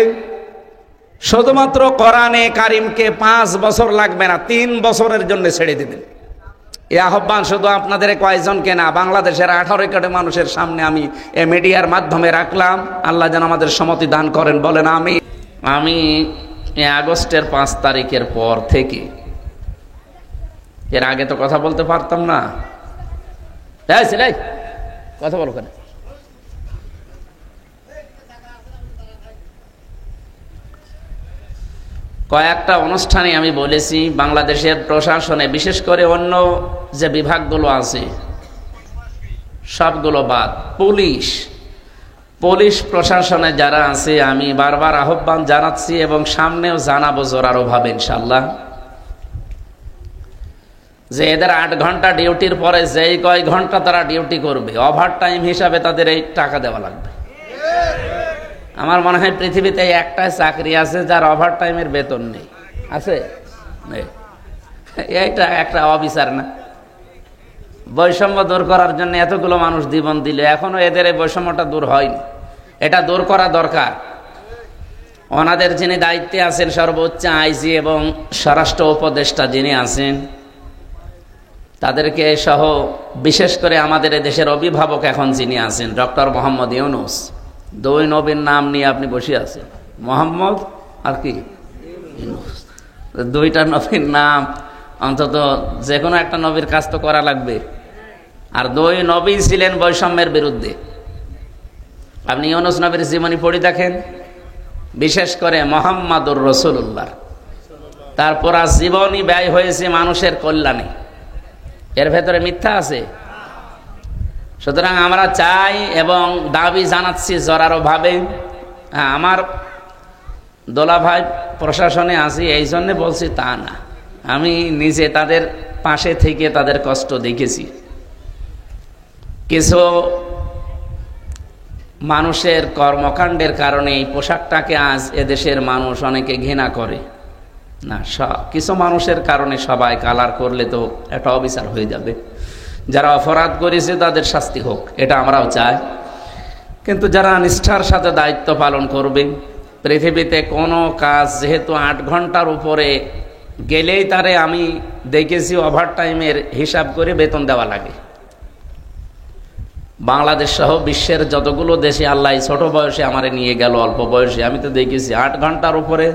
Speaker 1: শুধুমাত্র কোরআনে কারিমকে 5 বছর লাগবে না, 3 বছরের জন্য ছেড়ে দেবেন। এই আহ্বান শুধু আপনাদের কয়েকজনকে না, বাংলাদেশের 18 কোটি মানুষের সামনে আমি এই মিডিয়ার মাধ্যমে রাখলাম। আল্লাহ যেন আমাদের সম্মতি দান করেন, বলেন আমি আগস্টের 5 তারিখের পর থেকে, এর আগে তো কথা বলতে পারতাম না। কথা বলো কেন? কয়েকটা অনুষ্ঠানে আমি বলেছি বাংলাদেশের প্রশাসনে, বিশেষ করে অন্য যে বিভাগগুলো আছে সবগুলো বাদ, পুলিশ প্রশাসনে যারা আছে, আমি বারবার আহ্বান জানাচ্ছি এবং সামনেও জানাবো জোরালোভাবে ইনশাআল্লাহ, যে এদের 8 ঘন্টা ডিউটির পরে যেই কয় ঘন্টা তারা ডিউটি করবে, ওভার টাইম হিসাবে তাদের এই টাকা দেওয়া লাগবে। আমার মনে হয় পৃথিবীতে একটাই চাকরি আছে যার ওভার টাইমের বেতন নেই। আছে? এইটা একটা অবিচার না? বৈষম্য দূর করার জন্য এতগুলো মানুষ জীবন দিল, এখনো এদের এই বৈষম্যটা দূর হয়নি। এটা দূর করা দরকার। ওনাদের যিনি দায়িত্বে আছেন, সর্বোচ্চ আইজি এবং স্বরাষ্ট্র উপদেষ্টা যিনি আছেন, তাদেরকে সহ বিশেষ করে আমাদের দেশের অভিভাবক এখন যিনি আছেন ডক্টর মোহাম্মদ ইউনূস, দুই নবীর নাম নিয়ে আপনি বসে আছেন, মোহাম্মদ আর কি ইউনূস, দুইটা নবীর নাম অন্তত যে কোনো একটা নবীর কাজ তো করা লাগবে। আর দুই নবী ছিলেন বৈষম্যের বিরুদ্ধে। আপনি ইউনূস নবীর জীবনী পড়ে দেখেন, বিশেষ করে মুহাম্মাদুর রাসূলুল্লাহ, তারপর জীবনী ব্যয় হয়েছে মানুষের কল্যাণে। এর ভেতরে মিথ্যা আছে? সুতরাং আমরা চাই এবং দাবি জানাচ্ছি জোরালোভাবে। আমার দোলা ভাই প্রশাসনে আছি এই জন্যে বলছি তা না, আমি নিজে তাদের পাশে থেকে তাদের কষ্ট দেখেছি। কিছু মানুষের কর্মকাণ্ডের কারণে এই পোশাকটাকে আজ এদেশের মানুষ অনেকে ঘৃণা করে না। কিছু মানুষের কারণে সবাই কালার করলে তো একটা অবিচার হয়ে যাবে। যারা অপরাধ করেছে তাদের শাস্তি হোক, এটা আমরাও চাই। কিন্তু যারা নিষ্ঠার সাথে দায়িত্ব পালন করবে, পৃথিবীতে কোনো কাজ যেহেতু 8 ঘন্টার উপরে গেলেই তারে আমি দেখেছি ওভারটাইমের হিসাব করে বেতন দেওয়া লাগে। বাংলাদেশ সহ বিশ্বের যতগুলো দেশে আল্লাহ ছোট বয়সে আমারে নিয়ে গেল, অল্প বয়সে, আমি তো দেখেছি 8 ঘন্টার উপরে।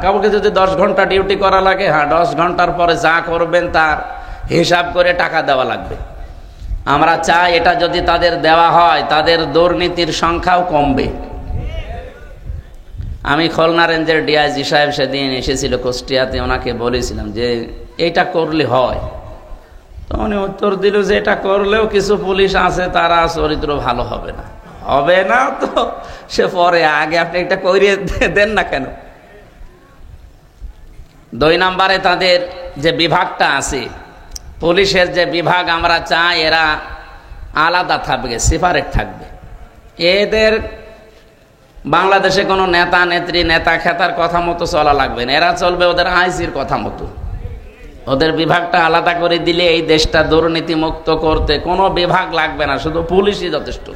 Speaker 1: কাউকে যদি 10 ঘন্টা ডিউটি করা লাগে, 10 ঘন্টার পরে যা করবেন তার হিসাব করে টাকা দেওয়া লাগবে। আমরা চাই এটা যদি তাদের দেওয়া হয় তাদের দুর্নীতির সংখ্যাও কমবে। আমি খুলনা রেঞ্জের ডিআইজি সাহেব সেদিন এসেছিল কুষ্টিয়াতে, ওনাকে বলেছিলাম যে এইটা করলে হয়। তো উনি উত্তর দিল যে এটা করলেও কিছু পুলিশ আছে তারা চরিত্র ভালো হবে না। হবে না তো সে পরে, আগে আপনি এটা করিয়ে দেন না কেন? 2 নম্বরে তাদের যে বিভাগটা আছে, পুলিশের যে বিভাগ, আমরা চাই এরা আলাদা থাকবে, সেপারেট থাকবে। এদের বাংলাদেশে কোনো নেতা নেত্রী নেতা খেতার কথা মতো চলা লাগবে না, এরা চলবে ওদের আইজির কথা মতো। ওদের বিভাগটা আলাদা করে দিলে এই দেশটা দুর্নীতি মুক্ত করতে কোনো বিভাগ লাগবে না, শুধু পুলিশই যথেষ্ট।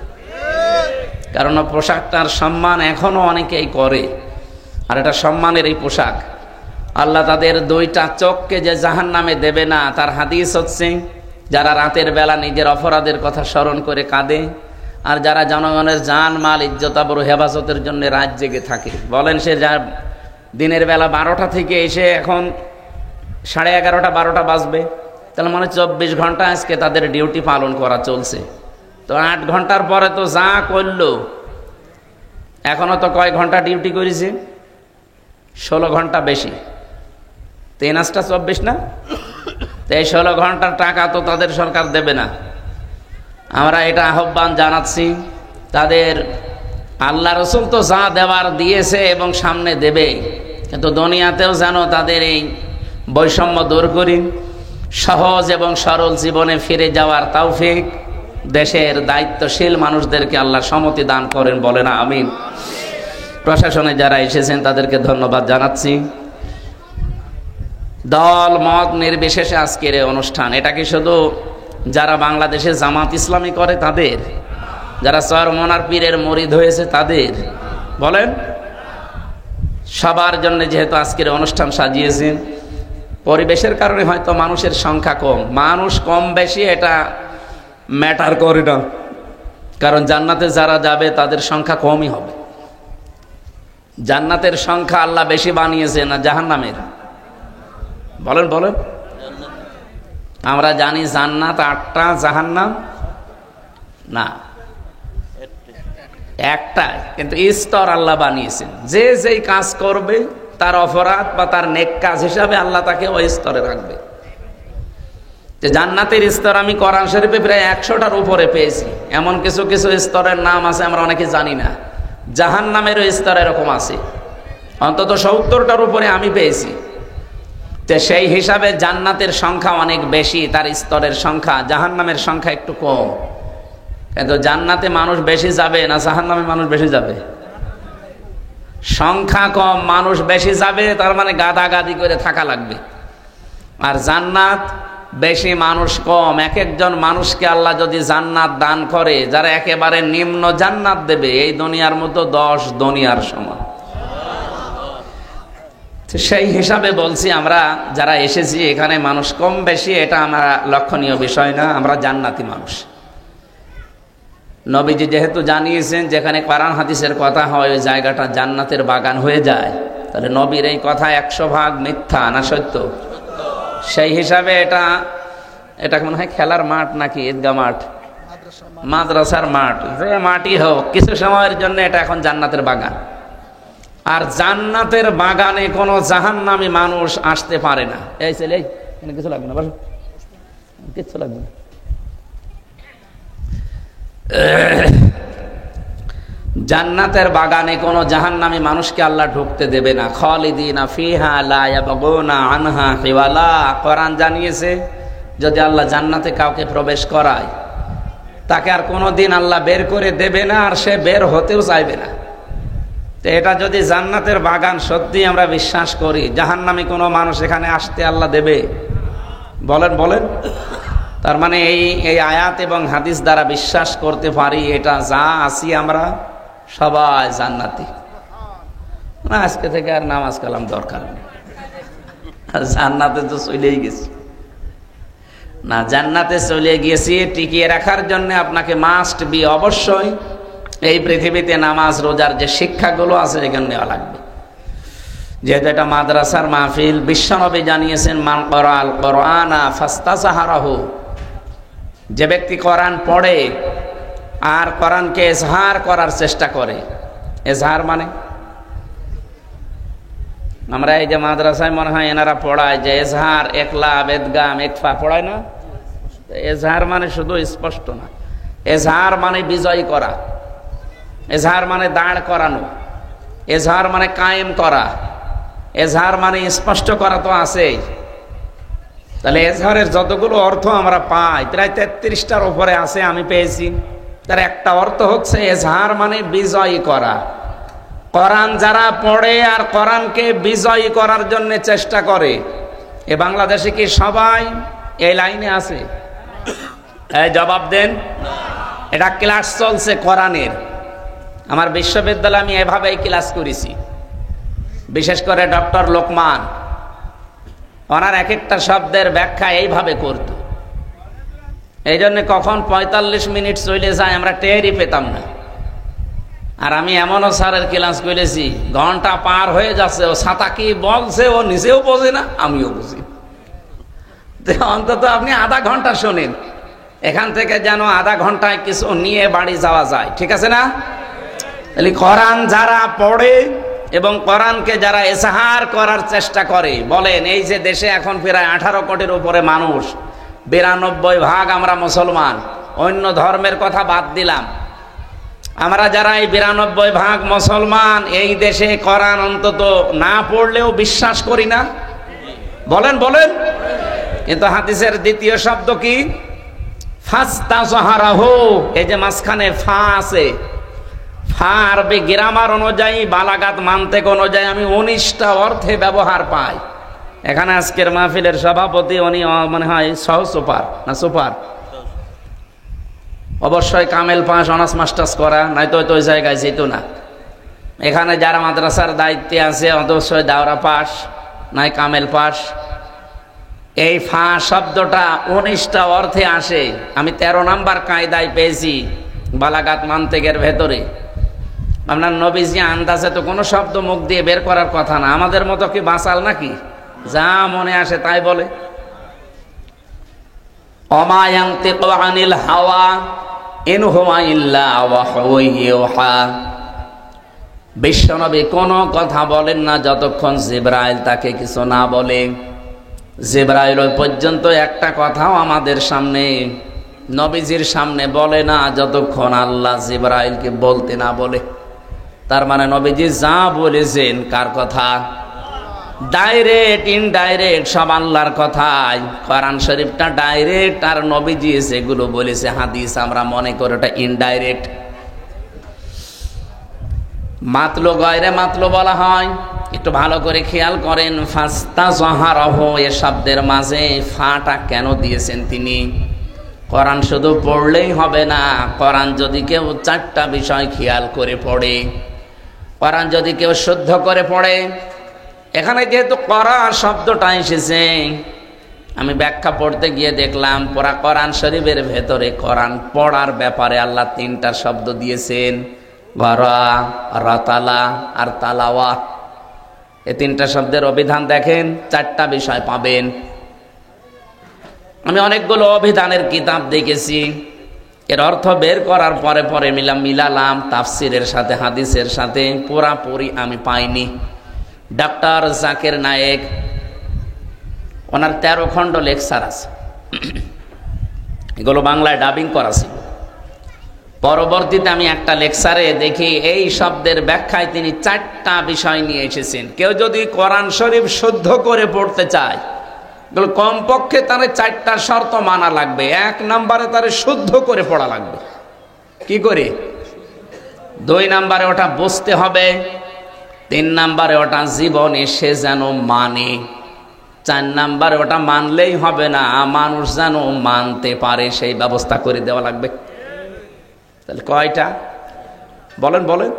Speaker 1: কারণ পোশাকটার সম্মান এখনো অনেকেই করে, আর এটা সম্মানের এই পোশাক। আল্লাহ তাদের 2টা চোখকে যে জাহান্নামে দেবে না, তার হাদিস হচ্ছে যারা রাতের বেলা নিজের অপরাধের কথা স্মরণ করে কাঁদে, আর যারা জনগণের জান মাল ইজ্জত আবরু হেফাজতের জন্য রাত জেগে থাকে। বলেন সে যা দিনের বেলা 12টা থেকে এসে এখন 11:30 12টা বাজবে, তাহলে মানে 24 ঘন্টা আজকে তাদের ডিউটি পালন করা চলছে। তো 8 ঘন্টার পরে তো যা করলো, এখনো তো কয় ঘন্টা ডিউটি করেছে? 16 ঘন্টা বেশি, 3 24 না? তো এই 16 ঘন্টার টাকা তো তাদের সরকার দেবে না। আমরা এটা আহ্বান জানাচ্ছি, তাদের আল্লাহ রসুল তো যা দেওয়ার দিয়েছে এবং সামনে দেবে, কিন্তু দুনিয়াতেও যেন তাদের এই বৈষম্য দূর করি, সহজ এবং সরল জীবনে ফিরে যাওয়ার তৌফিক দেশের দায়িত্বশীল মানুষদেরকে আল্লাহ সম্মতি দান করেন, বলেন আমিন। প্রশাসনে যারা এসেছেন তাদেরকে ধন্যবাদ জানাচ্ছি। দল মত নির্বিশেষে আজকের এই অনুষ্ঠান, এটা কি শুধু যারা বাংলাদেশে জামাত ইসলামী করে তাদের, যারা চরমনার পীরের মরিদ হয়েছে তাদের, বলেন সবার জন্য যেহেতু আজকের অনুষ্ঠান সাজিয়েছেন, পরিবেশের কারণে হয়তো মানুষের সংখ্যা কম, মানুষ কম বেশি এটা ম্যাটার করে না, কারণ জান্নাতে যারা যাবে তাদের সংখ্যা কমই হবে। জান্নাতের সংখ্যা আল্লাহ বেশি বানিয়েছে না জাহান্নামের? বলেন বলেন। আমরা জানি জান্নাত 8টা, জাহান্নাম না একটাই, কিন্তু স্তর আল্লাহ বানিয়েছেন। যে যেই কাজ করবে তার অপরাধ বা তার নেক কাজ হিসাবে আল্লাহ তাকে ওই স্তরে রাখবে। যে জান্নাতের স্তর আমি কোরআন শরীফে প্রায় 100টার উপরে পেয়েছি, এমন কিছু কিছু স্তরের নাম আছে আমরা অনেকে জানি না। জাহান্নামেরও স্তর এরকম আছে, অন্তত 70টার উপরে আমি পেয়েছি। তো সেই হিসাবে জান্নাতের সংখ্যা অনেক বেশি, তার স্তরের সংখ্যা, জাহান্নামের সংখ্যা একটু কম। কিন্তু জান্নাতে মানুষ বেশি যাবে না জাহান্নামে মানুষ বেশি যাবে? সংখ্যা কম, মানুষ বেশি যাবে, তার মানে গাদাগাদি করে থাকা লাগবে। আর জান্নাত বেশি মানুষ কম। এক একজন মানুষকে আল্লাহ যদি জান্নাত দান করে, যারা একেবারে নিম্ন জান্নাত দেবে, এই দুনিয়ার মতো 10 দুনিয়ার সমান। সেই হিসাবে বলছি, আমরা যারা এসেছি এখানে মানুষ কম বেশি এটা আমরা লক্ষণীয় বিষয় না, আমরা জান্নাতি মানুষ। নবীজি যেহেতু জানিয়েছেন যেখানে কোরআন হাদিসের কথা হয় ওই জায়গাটা জান্নাতের বাগান হয়ে যায়, তাহলে নবীর এই কথা 100% মিথ্যা না সত্য? সেই হিসাবে এটা মনে হয় খেলার মাঠ নাকি ঈদগাহ মাঠ, মাদ্রাসার মাঠ, যে মাটি হোক, কিছু সময়ের জন্য এটা এখন জান্নাতের বাগান। আর জান্নাতের বাগানে কোনো জাহান্নামী মানুষ আসতে পারে না। এই ছেলে, কিছু লাগবে না, বলো, কিছু লাগবে না। জান্নাতের বাগানে কোনো জাহান্নামী মানুষকে আল্লাহ ঢুকতে দেবে না। খালিদিনা ফিহা লা ইয়াবগুনা আনহা হিওয়ালা। কোরআন জানিয়েছে যদি আল্লাহ জান্নাতে কাউকে প্রবেশ করায়, তাকে আর কোনোদিন আল্লাহ বের করে দেবে না, আর সে বের হতেও চাইবে না। তো এটা যদি জান্নাতের বাগান সত্যি আমরা বিশ্বাস করি, জাহান্নামী কোনো মানুষ এখানে আসতে আল্লাহ দেবে? বলেন বলেন। তার মানে এই আয়াত এবং হাদিস দ্বারা বিশ্বাস করতে পারি এটা যা আছি আমরা সবাই জান্নাতি। না, আজকে থেকে আর নামাজ কালাম দরকার নেই, জান্নাতে তো চলেই গেছি। না, জান্নাতে চলে গিয়েছি, টিকিয়ে রাখার জন্য আপনাকে মাস্ট বি, অবশ্যই এই পৃথিবীতে নামাজ রোজার যে শিক্ষাগুলো আছে এখানে নেওয়া লাগবে। যেহেতু এটা মাদ্রাসার মাহফিল, বিশ্বনবী জানিয়েছেন মান করাল কোরআনা ফাস্তাসাহারাহু, যে ব্যক্তি কোরআন পড়ে আর কোরআনকে এজহার করার চেষ্টা করে। এজহার মানে আমরা এই যে মাদ্রাসায় মনে হয় এনারা পড়ায় যে এজহার, একলা, বেদগাম, একফা পড়ায় না? এজহার মানে শুধু স্পষ্ট না, এজহার মানে বিজয় করা, এজহার মানে দাঁড় করানো, এজহার মানে কায়েম করা, এজহার মানে স্পষ্ট করা তো আছেই। তাহলে এজহারের যতগুলো অর্থ আমরা পাই প্রায় 33টার উপরে আছে, আমি পেয়েছি। তার একটা অর্থ হচ্ছে এজহার মানে বিজয়ী করা। কোরআন যারা পড়ে আর কোরআনকে বিজয়ী করার জন্য চেষ্টা করে, এ বাংলাদেশে কি সবাই এই লাইনে আছে? এই জবাব দেন। এটা ক্লাস চলছে কোরআনের, আমার বিশ্ববিদ্যালয়ে আমি এভাবেই ক্লাস করেছি। বিশেষ করে ডক্টর লোকমান, ওনার এক একটা শব্দের ব্যাখ্যা এইভাবে করত। এই জন্য কখন 45 মিনিট চলে যায় আমরা টেরই পেতাম না। আর আমি এমনও স্যারের ক্লাস করেছি, ঘন্টা পার হয়ে যাচ্ছে, ও ছাতা কি বলছে ও নিজেও বোঝে না, আমিও বুঝি। অন্তত আপনি আধা ঘন্টা শোনেন, এখান থেকে যেন আধা ঘন্টায় কিছু নিয়ে বাড়ি যাওয়া যায়, ঠিক আছে না? তাহলে কোরআন যারা পড়ে এবং কোরআনকে যারা এজহার করার চেষ্টা করে, বলেন এই যে দেশে এখন প্রায় 18 কোটির উপরে মানুষ, 92% আমরা মুসলমান, অন্য ধর্মের কথা বাদ দিলাম, আমরা যারা এই 92% মুসলমান, এই দেশে কোরআন অন্তত না পড়লেও বিশ্বাস করি না? বলেন বলেন। কিন্তু হাদিসের দ্বিতীয় শব্দ কি? ফাস্তাযহারাহু। এই যে মাঝখানে ফা আছে, ফা আরবি গ্রামার অনুযায়ী, বালাগাত মানতেক অনুযায়ী আমি 19টা অর্থে ব্যবহার পাই। এখানে আজকের মাহফিলের সভাপতি উনি মনে হয় সহ সুপার না সুপার, অবশ্যই কামেল পাস, অনার্স মাস্টার্স করা, নয়তো ওই জায়গায় যেত না। এখানে যারা মাদ্রাসার দায়িত্বে আছে অবশ্যই দাওরা পাস নয় কামেল পাস। এই ফা শব্দটা 19টা অর্থে আসে, আমি 13 নাম্বার কায়দায় পেয়েছি বালাগাত মানতেকের ভেতরে। আপনার নবীজি আন্দাজে তো কোনো শব্দ মুখ দিয়ে বের করার কথা না, আমাদের মতো কি বাঁচাল নাকি? যা মনে আসে তাই বলে। ওমা ইয়ানতিকু আনিল হাওয়া ইন হুয়া ইল্লা ওয়াহয়ুন ইউহা। বিশ্বনবী কোনো কথা বলেন না যতক্ষণ জিবরাইল তাকে কিছু না বলে। জিবরাইল ওই পর্যন্ত একটা কথাও আমাদের সামনে, নবীজির সামনে বলে না যতক্ষণ আল্লাহ জিবরাইলকে বলতে না বলে। তার মানে নবীজি যা বলেছেন কার কথা? ডাইরেক্ট ইনডাইরেক্ট সব আল্লাহর কথাই। কোরআন শরীফটা ডাইরেক্ট, আর নবীজি যেগুলো বলেছে হাদিস আমরা মনে করি ওটা ইনডাইরেক্ট। মাতলু গায়রে মাতলু বলা হয়, একটু ভালো করে খেয়াল করেন, ফাস্তাযহারাহু এ শব্দের মাঝে ফাটা কেন দিয়েছেন তিনি? কোরআন শুধু পড়লেই হবে না, কোরআন যদি কেউ চারটা বিষয় খেয়াল করে পড়ে, কোরআন যদি কেউ শুদ্ধ করে পড়ে, এখানে যেহেতু করা শব্দটা এসেছে, আমি ব্যাখ্যা পড়তে গিয়ে দেখলাম পুরা কোরআন শরীফের ভেতরে কোরআন পড়ার ব্যাপারে আল্লাহ তিনটা শব্দ দিয়েছেন, গরা, রাতালা আর তালাওয়া। এই তিনটা শব্দের অভিধান দেখেন, চারটা বিষয় পাবেন। আমি অনেকগুলো অভিধানের কিতাব দেখেছি, এর অর্থ বের করার পরে পরে মিলালাম তাফসিরের সাথে, হাদিসের সাথে, পুরাপুরি আমি পাইনি। ডক্টর জাকির নায়েক, ওনার 13 খণ্ড লেকচার আছে, এগুলো বাংলায় ডাবিং করা ছিল। পরবর্তীতে আমি একটা লেকচারে দেখি এই শব্দের ব্যাখ্যায় তিনি চারটা বিষয় নিয়ে এসেছেন। কেউ যদি কোরআন শরীফ শুদ্ধ করে পড়তে চায়, কমপক্ষে তার চারটা শর্ত মানা লাগবে। 1 নম্বরে তার শুদ্ধ করে পড়া লাগবে। কি করে? 2 নম্বরে ওটা বুঝতে হবে। 3 নম্বরে ওটা জীবনে সে যেন মানে। 4 নম্বরে ওটা মানলেই হবে না, মানুষ যেন মানতে পারে, সেই ব্যবস্থা করে দেওয়া লাগবে। তাহলে কয়টা বলেন বলেন?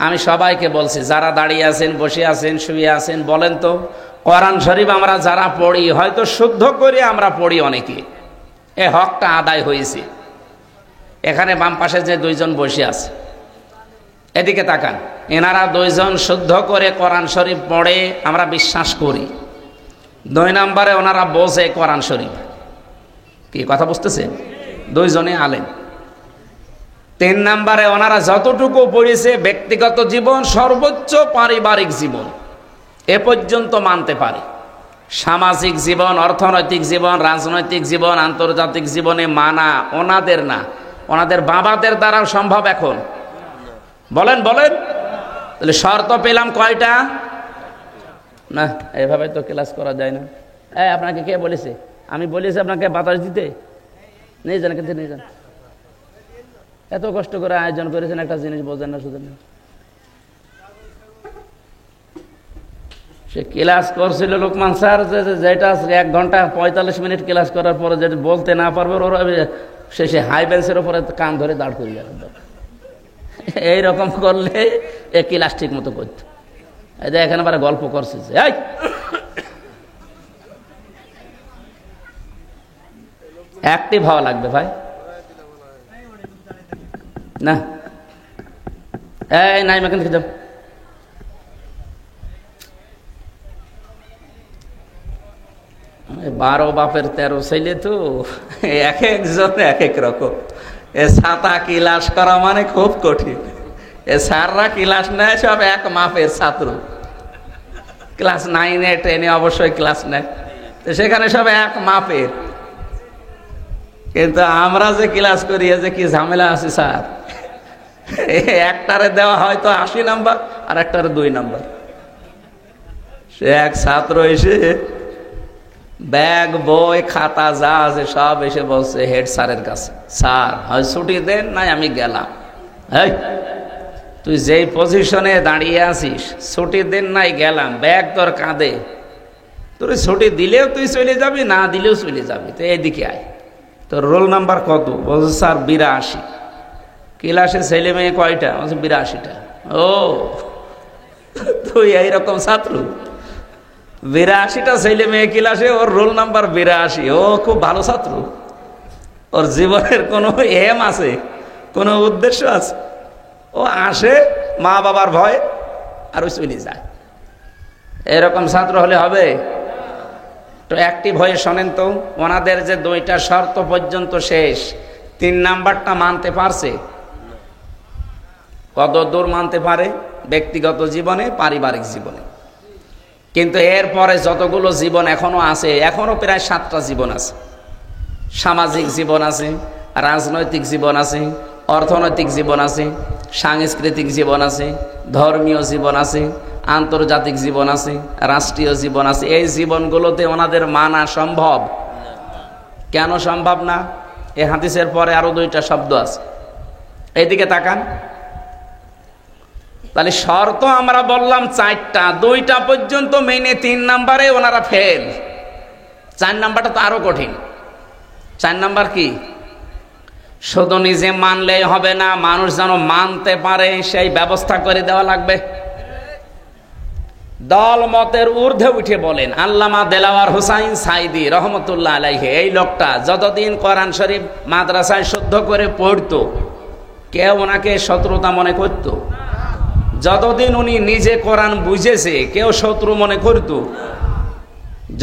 Speaker 1: আমি সবাইকে বলছি, যারা দাঁড়িয়ে আছেন, বসে আছেন, শুয়ে আছেন, বলেন তো, কোরআন শরীফ আমরা যারা পড়ি, হয়তো শুদ্ধ করে আমরা পড়ি অনেকে, এ হকটা আদায় হয়েছে। এখানে বাম পাশে যে 2 জন বসে আছে, এদিকে তাকান, এনারা 2 জন শুদ্ধ করে কোরআন শরীফ পড়ে, আমরা বিশ্বাস করি। 2 নম্বরে ওনারা বোঝে কোরআন শরীফ। কি কথা বুঝতেছেন? 2 জনে আলেম। 3 নম্বরে ওনারা যতটুকু পড়েছে ব্যক্তিগত জীবন, সর্বোচ্চ পারিবারিক জীবন এ পর্যন্ত মানতে পারে। সামাজিক জীবন, অর্থনৈতিক জীবন, রাজনৈতিক জীবন, আন্তর্জাতিক জীবনে মানা ওনাদের না, ওনাদের বাবাদের দ্বারাও সম্ভব এখন। বলেন বলেন? তাহলে শর্ত পেলাম কয়টা? না, এভাবে তো ক্লাস করা যায় না। আপনাকে কে বলেছে? আমি বলেছি আপনাকে বাতাস দিতে? নিয়ে যান, কিন্তু নিয়ে যান। এত কষ্ট করে আয়োজন করেছেন, একটা জিনিস বোঝেন না, শুধু না। সে ক্লাস করছিল লোকমান স্যার, যেটা 1 ঘন্টা 45 মিনিট ক্লাস করার পরে যেটা বলতে না পারবে, ওরা শেষে হাই বেঞ্চের উপরে কান ধরে দাঁড় করিয়ে যাবে। এইরকম করলে এ ক্লাস ঠিক মতো করত। এই যে এখানে আবার গল্প করছে, অ্যাক্টিভ হওয়া লাগবে ভাই। না, এই নাই মেখান থেকে যাও। বারো বাপের 13 ছেলে তো, এক একজন এক এক রকম। এ ছাতা ক্লাস করা মানে খুব কঠিন। এ স্যাররা ক্লাস নেয় সব এক মাপের ছাত্র। ক্লাস 9-এ 10-এ অবশ্যই ক্লাস নেয়, সেখানে সব এক মাপের। কিন্তু আমরা যে ক্লাস করি, যে কি ঝামেলা আছে স্যার। একটারে দেওয়া হয়তো 80 নাম্বার, আর একটারে 2 নাম্বার। সে এক ছাত্র এসে ব্যাগ, বই, খাতা যা আছে সব এসে বলছে হেড স্যারের কাছে, স্যার হয় ছুটি দেন, নাই আমি গেলাম। এই তুই যেই পজিশনে দাঁড়িয়ে আছিস, ছুটি দেন নাই গেলাম, ব্যাগ তোর কাঁধে, তোর ছুটি দিলেও তুই চলে যাবি, না দিলেও চলে যাবি, তো এইদিকে আয়। তোর রোল নাম্বার কত? বলছে স্যার 82। ক্লাসে ছেলে মেয়ে কয়টা? বলছে 82টা। ও, তুই এইরকম ছাত্র, 82টা ছেলে মেয়ে ক্লাসে, ওর রোল নাম্বার 82। ও খুব ভালো ছাত্র, ওর জীবনের কোনো এম আছে, কোনো উদ্দেশ্য আছে। ও আসে মা বাবার ভয়, আর ওই চলে যায়। এরকম ছাত্র হলে হবে? তো অ্যাক্টিভ হয়ে শোনেন তো, ওনাদের যে 2টা শর্ত পর্যন্ত শেষ, 3 নাম্বারটা মানতে পারছে? কত দূর মানতে পারে? ব্যক্তিগত জীবনে, পারিবারিক জীবনে। কিন্তু এরপরে যতগুলো জীবন এখনো আছে, এখনো প্রায় 7টা জীবন আছে। সামাজিক জীবন আছে, রাজনৈতিক জীবন আছে, অর্থনৈতিক জীবন আছে, সাংস্কৃতিক জীবন আছে, ধর্মীয় জীবন আছে, আন্তর্জাতিক জীবন আছে, রাষ্ট্রীয় জীবন আছে। এই জীবনগুলোতে ওনাদের মানা সম্ভব? কেন সম্ভব না? এই হাদিসের পরে আরো 2টা শব্দ আছে, এইদিকে তাকান। তাহলে শর্ত আমরা বললাম 4টা, 2টা পর্যন্ত মেনে 3 নাম্বারে ওনারা ফেল। 4 নাম্বারটা তো আরো কঠিন। 4 নাম্বার কি? শুধু নিজে মানলেই হবে না, মানুষ যেন মানতে পারে সেই ব্যবস্থা করে দেওয়া লাগবে। দল মতের ঊর্ধ্বে উঠে বলেন আল্লামা দেলাওয়ার হুসাইন সাইদি রহমতুল্লাহ আলাইহি, এই লোকটা যতদিন কোরআন শরীফ মাদ্রাসায় শুদ্ধ করে পড়তো কেউ ওনাকে শত্রুতা মনে করত? যতদিন উনি নিজে কোরআন বুঝেছে কেউ শত্রু মনে করত?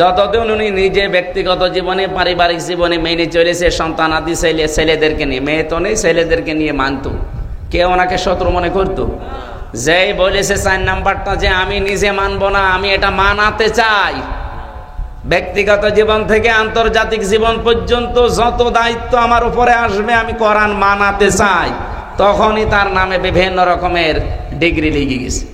Speaker 1: যতদিন উনি নিজে ব্যক্তিগত জীবনে পারিবারিক জীবনে মেনে চলেছে, সন্তানাদি ছেলেদেরকে নিয়ে, মেয়ে তো নেই, ছেলেদেরকে নিয়ে মানত, কেউ ওনাকে শত্রু মনে করত? যেই বলেছে 4 নাম্বারটা যে আমি নিজে মানবো না, আমি এটা মানাতে চাই, ব্যক্তিগত জীবন থেকে আন্তর্জাতিক জীবন পর্যন্ত যত দায়িত্ব আমার উপরে আসবে আমি কোরআন মানাতে চাই, তখনই তার নামে বিভিন্ন রকমের ডিগ্রি লেগে গেছে।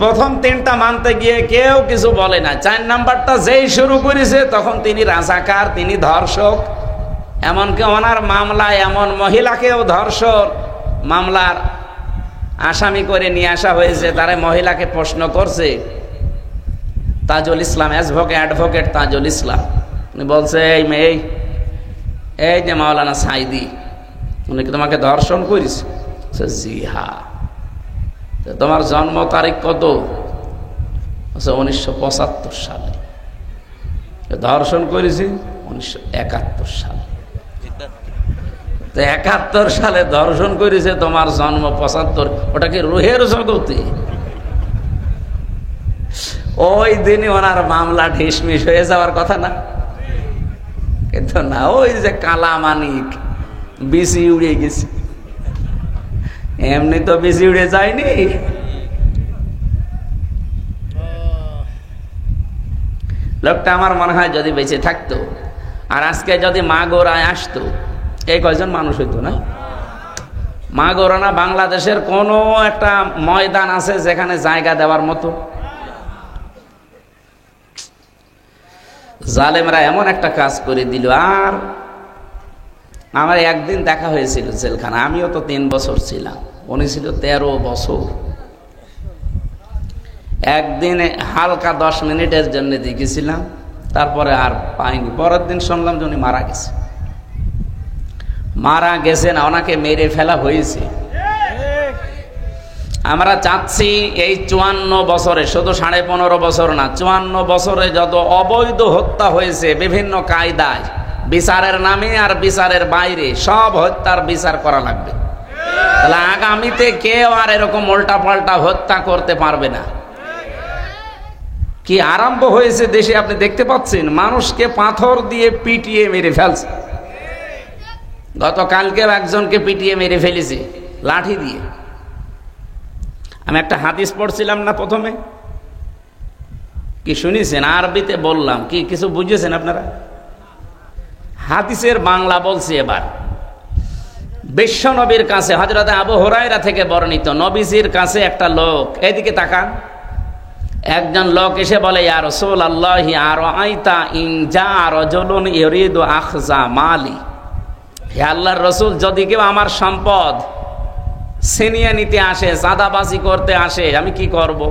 Speaker 1: প্রথম 3টা মানতে গিয়ে কেউ কিছু বলে না। 4 নাম্বারটা যেই শুরু করেছে তখন তিনি রাজাকার, তিনি ধর্ষক। এমনকি ওনার মামলায় এমন মহিলাকেও ধর্ষক মামলার আসামি করে নিয়ে আসা হয়েছে। তারা মহিলাকে প্রশ্ন করছে, তাজুল ইসলাম, অ্যাডভোকেট তাজুল ইসলাম, উনি বলছে এই মেয়ে, এই যে মাওলানা সাইদি, উনি কি তোমাকে ধর্ষণ করিস? জি হ্যাঁ। তোমার জন্ম তারিখ কত? 1975 সালে। ধর্ষণ করেছি 1971 সালে। 71 সালে ধর্ষণ করেছে, তোমার জন্ম 75। ওটা কি রুহের জগতে? ওই দিনই ওনার মামলা ঢিসমিস হয়ে যাওয়ার কথা না? কিন্তু না, ওই যে কালা মানিক বিসি উড়ে গেছে, এমনি তো বেশি উড়ে যায়নি। লোকটা আমার মনে হয় যদি বেঁচে থাকতো আর আজকে যদি মাগুরায় আসতো, এই কয়জন মানুষ হইতো না? মাগুরা না বাংলাদেশের কোন একটা ময়দান আছে যেখানে জায়গা দেওয়ার মতো? জালেমরা এমন একটা কাজ করে দিল। আর আমার একদিন দেখা হয়েছিল জেলখানা, আমিও তো 3 বছর ছিলাম, উনি ছিল 13 বছর। একদিন হালকা 10 মিনিটের জন্য দেখেছিলাম, তারপরে আর পাইনি। পরের দিন শুনলাম যে উনি মারা গেছে। মারা গেছে না, ওনাকে মেরে ফেলা হয়েছে। আমরা চাচ্ছি এই 54 বছরে, শুধু 15.5 বছর না, 54 বছরে যত অবৈধ হত্যা হয়েছে বিভিন্ন কায়দায়, বিচারের নামে আর বিচারের বাইরে, সব হত্যার বিচার করা লাগবে। তাহলে আগামীতে কেউ আর এরকম উল্টা পাল্টা হত্যা করতে পারবে না। কি আরম্ভ হয়েছে দেশে আপনি দেখতে পাচ্ছেন, মানুষকে পাথর দিয়ে পিটিয়ে মেরে ফেলছে। গতকালকেও একজনকে পিটিয়ে মেরে ফেলেছে লাঠি দিয়ে। আমি একটা হাদিস পড়ছিলাম না প্রথমে, কি শুনেছেন? আরবিতে বললাম, কি কিছু বুঝেছেন আপনারা? হাদিসের বাংলা বলছি এবার। বিশ্ব নবীর কাছে হযরত আবু হুরায়রা থেকে বর্ণিত, নবীজির কাছে একটা লোক, এদিকে তাকান, একজন লোক এসে বলে, ইয়া রাসূলুল্লাহি আরাআইতা ইন জা রাজুলুন ইউরিদু আখযা মালি, হে আল্লাহর রাসূল, যদি কেউ আমার সম্পদ ছিনিয়ে নিতে আসে, চাঁদাবাজি করতে আসে, আমি কি করব?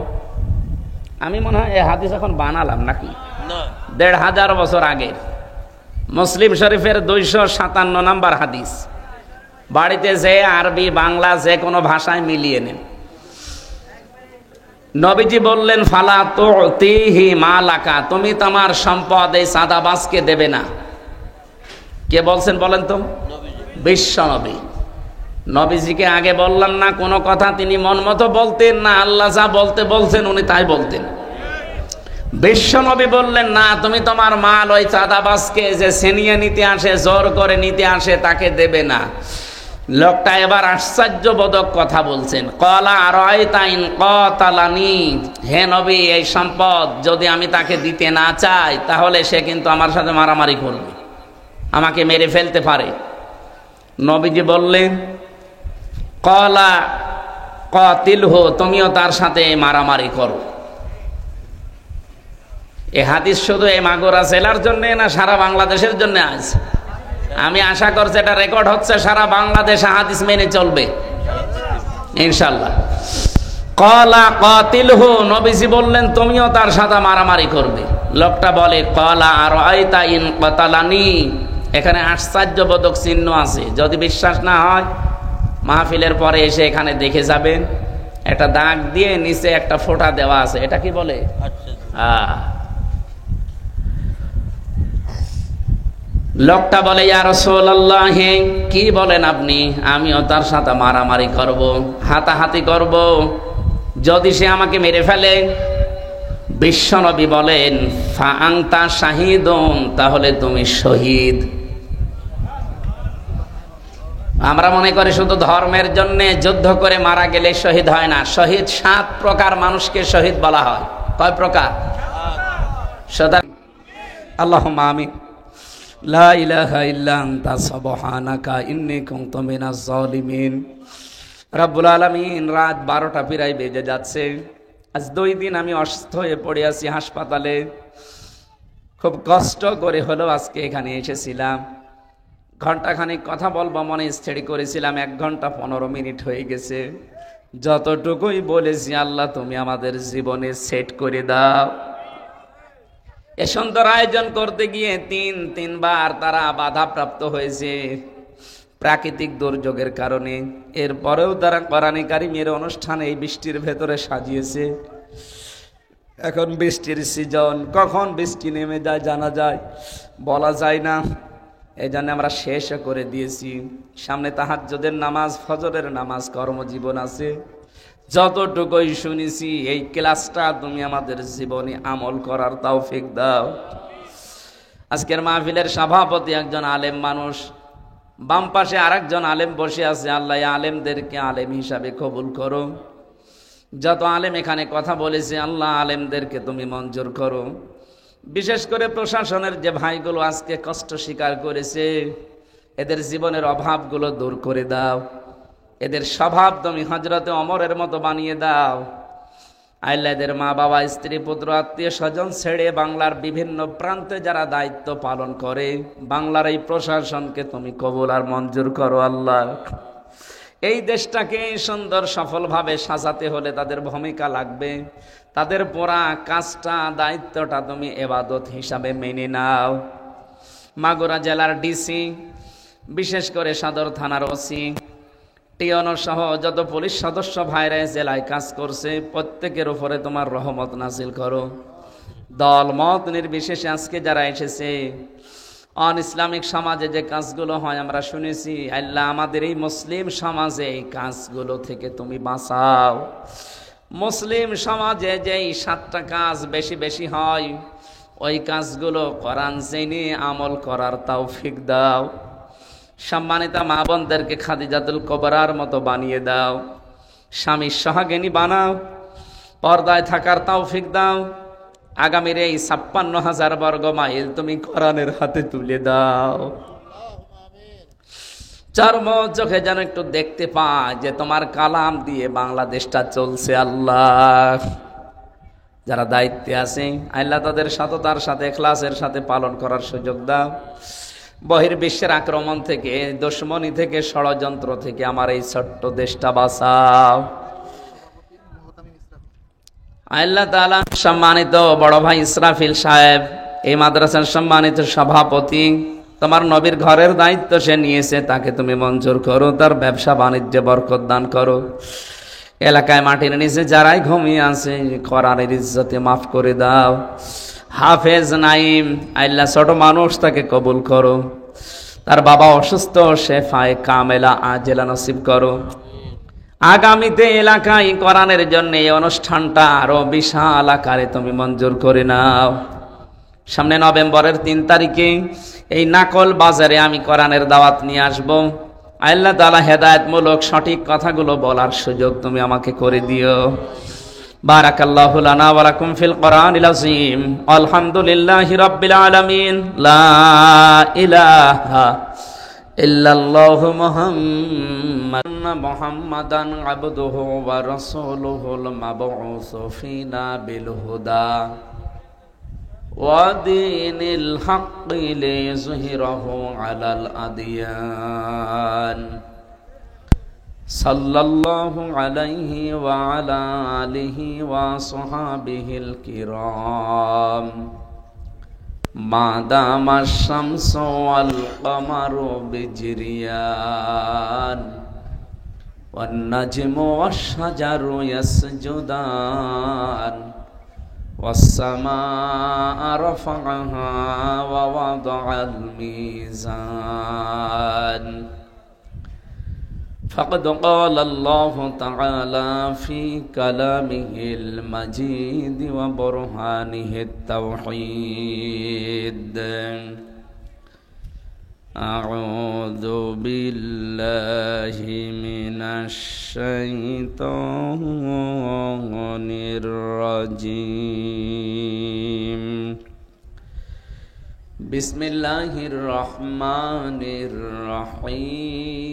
Speaker 1: আমি মনে হয় এই হাদিস এখন বানালাম নাকি, 1500 বছর আগের, মুসলিম শরীফের 257 নম্বর হাদিস। বাড়িতে যে আরবি বাংলা যে কোনো ভাষায় মিলিয়ে নেন। নবীজি বললেন, ফালা তুতিহি মালাকা, তুমি তোমার সম্পদ এই চাঁদাবাজকে দেবে না। কে বলছেন বলেন তো? বিশ্ব নবী। নবীজিকে আগে বললাম না কোনো কথা তিনি মন মতো বলতেন না, আল্লাহ যা বলতে বলছেন উনি তাই বলতেন। বিশ্ব নবী বললেন, না, তুমি তোমার মাল ওই চাঁদাবাজকে যে ছিনিয়ে নিতে আসে, জোর করে নিতে আসে, তাকে দেবে না। লোকটা এবার আশ্চর্যবোধক কথা বলছেন, ক্বালা আরাআইতা ইন ক্বাতালানি, হে নবী, এই সম্পদ যদি আমি তাকে দিতে না চাই তাহলে সে কিন্তু আমার সাথে মারামারি করবে, আমাকে মেরে ফেলতে পারে। নবীজি বললেন, ক্বালা কাতিলহু, তুমিও তার সাথে মারামারি করো। এই হাদিস শুধু এই মাগুরা জেলার জন্য না, সারা বাংলাদেশের জন্য আজ আমি আশা করছি এটা রেকর্ড হচ্ছে, সারা বাংলাদেশ হাদিস মেনে চলবে। ইনশাআল্লাহ। ক্বালা কাতিলহু, নবীজি বললেন তুমিও তার সাথে মারামারি করবে। লোকটা বলে ক্বালা আরাইতা ইন কাতালানি। এখানে আশ্চর্যবোধক চিহ্ন আছে, যদি বিশ্বাস না হয় মাহফিলের পরে এসে এখানে দেখে যাবেন। একটা দাগ দিয়ে নিচে একটা ফোঁটা দেওয়া আছে, এটা কি বলে? লোকটা বলে ইয়া রাসূলুল্লাহ, কি বলেন আপনি? আমিও তার সাথে মারামারি করব, হাতাহাতি করব, যদি সে আমাকে মেরে ফেলে। বিশ্বনবী বলেন ফা আনতা শাহীদুন, তাহলে তুমি শহীদ। আমরা মনে করি শুধু ধর্মের জন্য যুদ্ধ করে মারা গেলে শহীদ হয় না। শহীদ 7 প্রকার মানুষকে শহীদ বলা হয়। কয় প্রকার? আল্লাহুম্মা আমিন। লা ইলাহা ইল্লা আনতা সুবহানাকা ইন্নী কুনতু মিনাজ জালিমিন। রব্বুল আলামিন, রাত 12টা প্রায় বেজে যাচ্ছে। আজ 2 দিন আমি অসুস্থ হয়ে পড়ে আছি হাসপাতালে। খুব কষ্ট করে হলো আজকে এখানে এসেছিলাম। ঘন্টাখানিক কথা বলবো মনে স্থির করেছিলাম, 1 ঘন্টা 15 মিনিট হয়ে গেছে। যতটুকুই বলেছি আল্লাহ তুমি আমাদের জীবনে সেট করে দাও। এ সুন্দর আয়োজন করতে গিয়ে 3বার তারা বাধাপ্রাপ্ত হয়েছে প্রাকৃতিক দুর্যোগের কারণে। এরপরেও তারা কোরআনে কারিমের অনুষ্ঠান এই বৃষ্টির ভেতরে সাজিয়েছে। এখন বৃষ্টির সিজন, কখন বৃষ্টি নেমে যায় জানা যায়, বলা যায় না। এই জন্য আমরা শেষ করে দিয়েছি। সামনে তাহাজ্জুদের নামাজ, ফজরের নামাজ, কর্মজীবন আছে। যতটুকুই শুনেছি এই ক্লাসটা তুমি আমাদের জীবনে আমল করার তৌফিক দাও। আজকের মাহফিলের সভাপতি একজন আলেম মানুষ, বাম পাশে আরেকজন আলেম বসে আছে। আল্লাহ আলেমদেরকে আলেম হিসাবে কবুল করো। যত আলেম এখানে কথা বলেছে আল্লাহ আলেমদেরকে তুমি মঞ্জুর করো। বিশেষ করে প্রশাসনের যে ভাইগুলো আজকে কষ্ট স্বীকার করেছে, এদের জীবনের অভাবগুলো দূর করে দাও। এদের স্বভাব তুমি হযরতে ওমরের মতো বানিয়ে দাও। আল্লাহ এদের মা বাবা, স্ত্রী, পুত্র, আত্মীয় স্বজন ছেড়ে বাংলার বিভিন্ন প্রান্তে যারা দায়িত্ব পালন করে, বাংলার এই প্রশাসনকে তুমি কবুল আর মঞ্জুর করো। আল্লাহ এই দেশটাকে সুন্দর সফলভাবে সাজাতে হলে তাদের ভূমিকা লাগবে। তাদের পুরা কাজটা, দায়িত্বটা তুমি ইবাদত হিসাবে মেনে নাও। মাগুরা জেলার ডিসি, বিশেষ করে সদর থানার ওসি, টিওনো সহ যত পুলিশ সদস্য ভাইরা জেলায় কাজ করছে, প্রত্যেকের উপরে তোমার রহমত নাজিল করো। দল মত নির্বিশেষে আজকে যারা এসেছে, অন ইসলামিক সমাজে যে কাজগুলো হয় আমরা শুনেছি, আল্লাহ আমাদের এই মুসলিম সমাজে এই কাজগুলো থেকে তুমি বাঁচাও। মুসলিম সমাজে যেই 7টা কাজ বেশি বেশি হয়, ওই কাজগুলো কোরআন জেনে আমল করার তৌফিক দাও। সম্মানিতা মা বোনদেরকে খাদিজাতুল কুবরার মতো বানিয়ে দাও। স্বামীর সোহাগিনী বানাও। পর্দায় থাকার তৌফিক দাও। আগামীর এই 56,000 বর্গ মাইল তুমি কোরআনের হাতে তুলে দাও। চর্ম চোখে যেন একটু দেখতে পায় যে তোমার কালাম দিয়ে বাংলাদেশটা চলছে। আল্লাহ যারা দায়িত্বে আছে আল্লাহ তাদের সততার সাথে, ইখলাসের সাথে পালন করার সুযোগ দাও। বহির্বিশ্বের আক্রমণ থেকে, দুশমনী থেকে, ষড়যন্ত্র থেকে আমার এই ছোট্ট দেশটা বাঁচাও। আল্লাহ তাআলা সম্মানিত বড় ভাই ইসরাফিল সাহেব, এই মাদ্রাসার সম্মানিত সভাপতি, তোমার নবীর ঘরের দায়িত্ব সে নিয়েছে, তাকে তুমি মঞ্জুর করো। তার ব্যবসা বাণিজ্যে বরকত দান করো। এলাকায় মাটির নিচে যারাই ঘুমিয়ে আছে কোরআনের ইজ্জতে মাফ করে দাও। হাফেজ নাইম, আল্লাহ ছোট মানুষ, তাকে কবুল করো। তার বাবা অসুস্থ, শেফায়ে কামেলা আজেলা নসিব করো। আগামীতে এলাকায় কোরআনের জন্য এই অনুষ্ঠানটা আরো বিশাল আকারে তুমি মঞ্জুর করে নাও। সামনে নভেম্বরের 3 তারিখে এই নাকল বাজারে আমি কোরআনের দাওয়াত নিয়ে আসব। আল্লাহ তাআলা হেদায়েতমূলক সঠিক কথাগুলো বলার সুযোগ তুমি আমাকে করে দিও। বারাকাল্লাহু লানা ওয়া লাকুম ফিল কোরআনিল আযীম। আলহামদুলিল্লাহি রাব্বিল আলামিন। লা ইলাহা ইল্লাল্লাহু মুহাম্মাদান আবদুহু ওয়া রাসূলুহুল মাবউসু ফিনা বিল হুদা ওয়া দীনিল হাক্কি লিযুহিরাহু আলাল আদিয়ান। সাল্লাল্লাহু আলাইহি ওয়া আলা আলিহি ওয়া সাহবিহিল কিরাম মা দামাশ শামসু ওয়াল কমারু বিজরিয়ান ওয়ান নাজমু ওয়াশ শাজারু ইয়াসজুদান ওয়াস সামাআ রাফা'আহা ওয়া ওয়াদা'আল মিজান فقد قال الله تعالى في كلامه المجيد وبرهانه التوحيد أعوذ بالله من الشيطان الرجيم بسم الله الرحمن الرحيم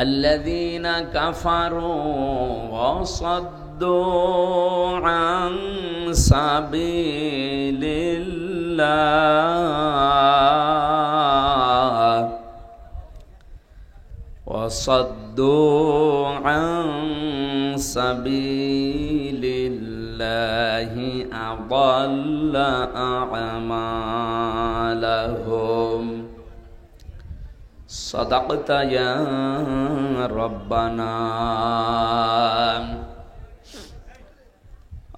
Speaker 1: الذين كفروا وصدوا عن سبيل الله سبيل الله أضل أعمالهم صدقت يا ربنا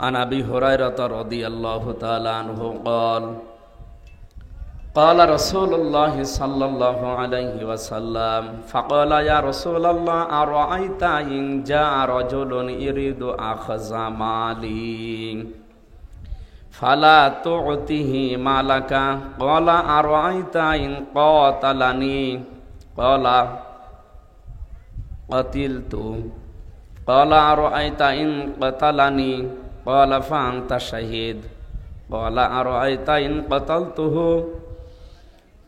Speaker 1: عن أبي هريرة رضي الله تعالى عنه قال رسول الله صلى الله عليه وسلم فقال يا رسول الله أرأيت إن جاء رجل يريد أخذ مالي فلا تعطه مالك قال أرأيت إن قاتلني قال قتلت قال أرأيت إن قتلني قال فأنت شهيد قال أرأيت إن قتلته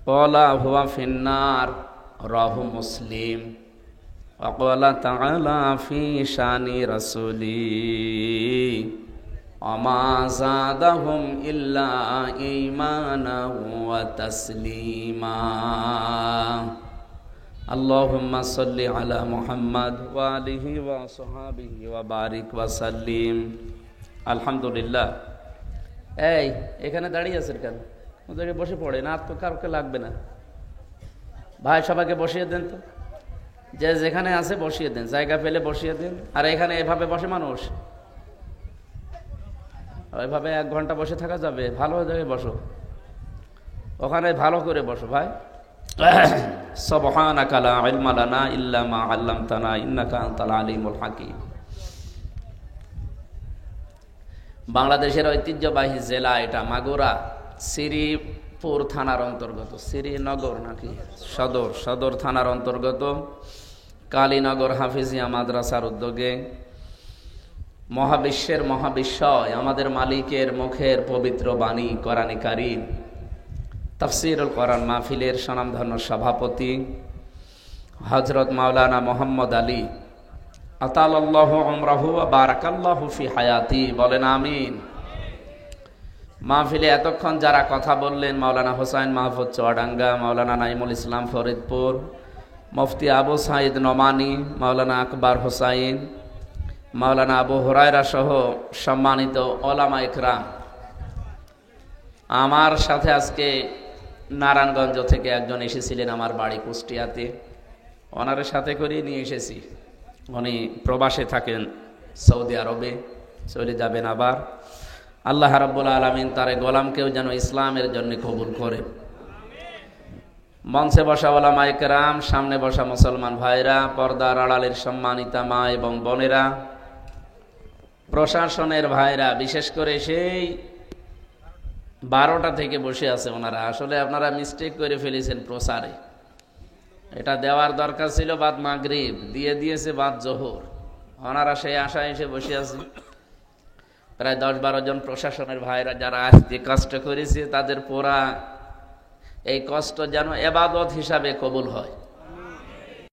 Speaker 1: قال هو في النار رواه مسلم وقال تعالى في شان رسوله وما زادهم إلا إيمانا وتسليما اللهم صل على محمد وآله وصحبه وبارك وسلم الحمد لله এই এখানে দাঁড়িয়ে আছেন কেন? ওদেরকে বসে পড়ে না, আর তো কাউকে লাগবে না ভাই, সবাইকে বসিয়ে দেন তো, যে যেখানে আছে বসিয়ে দেন, জায়গা পেলে বসিয়ে দেন। আর এখানে এভাবে বসে মানুষ, ওইভাবে 1 ঘন্টা বসে থাকা যাবে? ভালো জায়গায় বসো, ওখানে ভালো করে বসো ভাই। সুবহানাকা লা ইলমা লানা ইল্লা মা আল্লামতানা ইন্নাকা আনতাল আলিমুল হাকিম। বাংলাদেশের ঐতিহ্যবাহী জেলা এটা মাগুরা, শ্রীপুর থানার অন্তর্গত, শ্রীনগর নাকি সদর থানার অন্তর্গত কালীনগর হাফিজিয়া মাদ্রাসার উদ্যোগে মহাবিশ্বের মহাবিশ্বয় আমাদের মালিকের মুখের পবিত্র বাণী কোরআনে কারীম তাফসীরুল কোরআন মাহফিলের স্বনামধন্য সভাপতি হযরত মাওলানা মোহাম্মদ আলী আতালাল্লাহু উমরাহু ওয়া বারাকাল্লাহু ফি হায়াতি, বলেন আমিন। মাহফিলে এতক্ষণ যারা কথা বললেন, মাওলানা হোসাইন মাহফুজ চুয়াডাঙ্গা, মাওলানা নাইমুল ইসলাম ফরিদপুর, মুফতি আবু সাঈদ নোমানী, মাওলানা আকবর হোসাইন, মাওলানা আবু হুরায়রা সহ সম্মানিত ওলামা ইকরাম, আমার সাথে আজকে নারায়ণগঞ্জ থেকে একজন এসেছিলেন আমার বাড়ি কুষ্টিয়াতে, ওনার সাথে করে নিয়ে এসেছি। উনি প্রবাসে থাকেন সৌদি আরবে, চলে যাবেন আবার। আল্লাহ রাব্বুল আলামিন তার গোলামকেও যেন ইসলামের জন্য কবুল করে। মঞ্চে বসা ওলামা ইকরাম, সামনে বসা মুসলমান ভাইরা, পর্দার আড়ালের সম্মানিতা মা এবং বোনেরা, প্রশাসনের ভাইরা, বিশেষ করে সেই 12টা থেকে বসে আছে ওনারা। আসলে আপনারা মিস্টেক করে ফেলেছেন প্রচারে, এটা দেওয়ার দরকার ছিল বাদ মাগরিব, দিয়ে দিয়েছে বাদ জোহর। ওনারা সেই আশায় এসে বসে আছে। প্রায় 10-12 জন প্রশাসনের ভাইরা যারা আজকে কষ্ট করেছে, তাদের পুরা এই কষ্ট যেন ইবাদত হিসাবে কবুল হয়।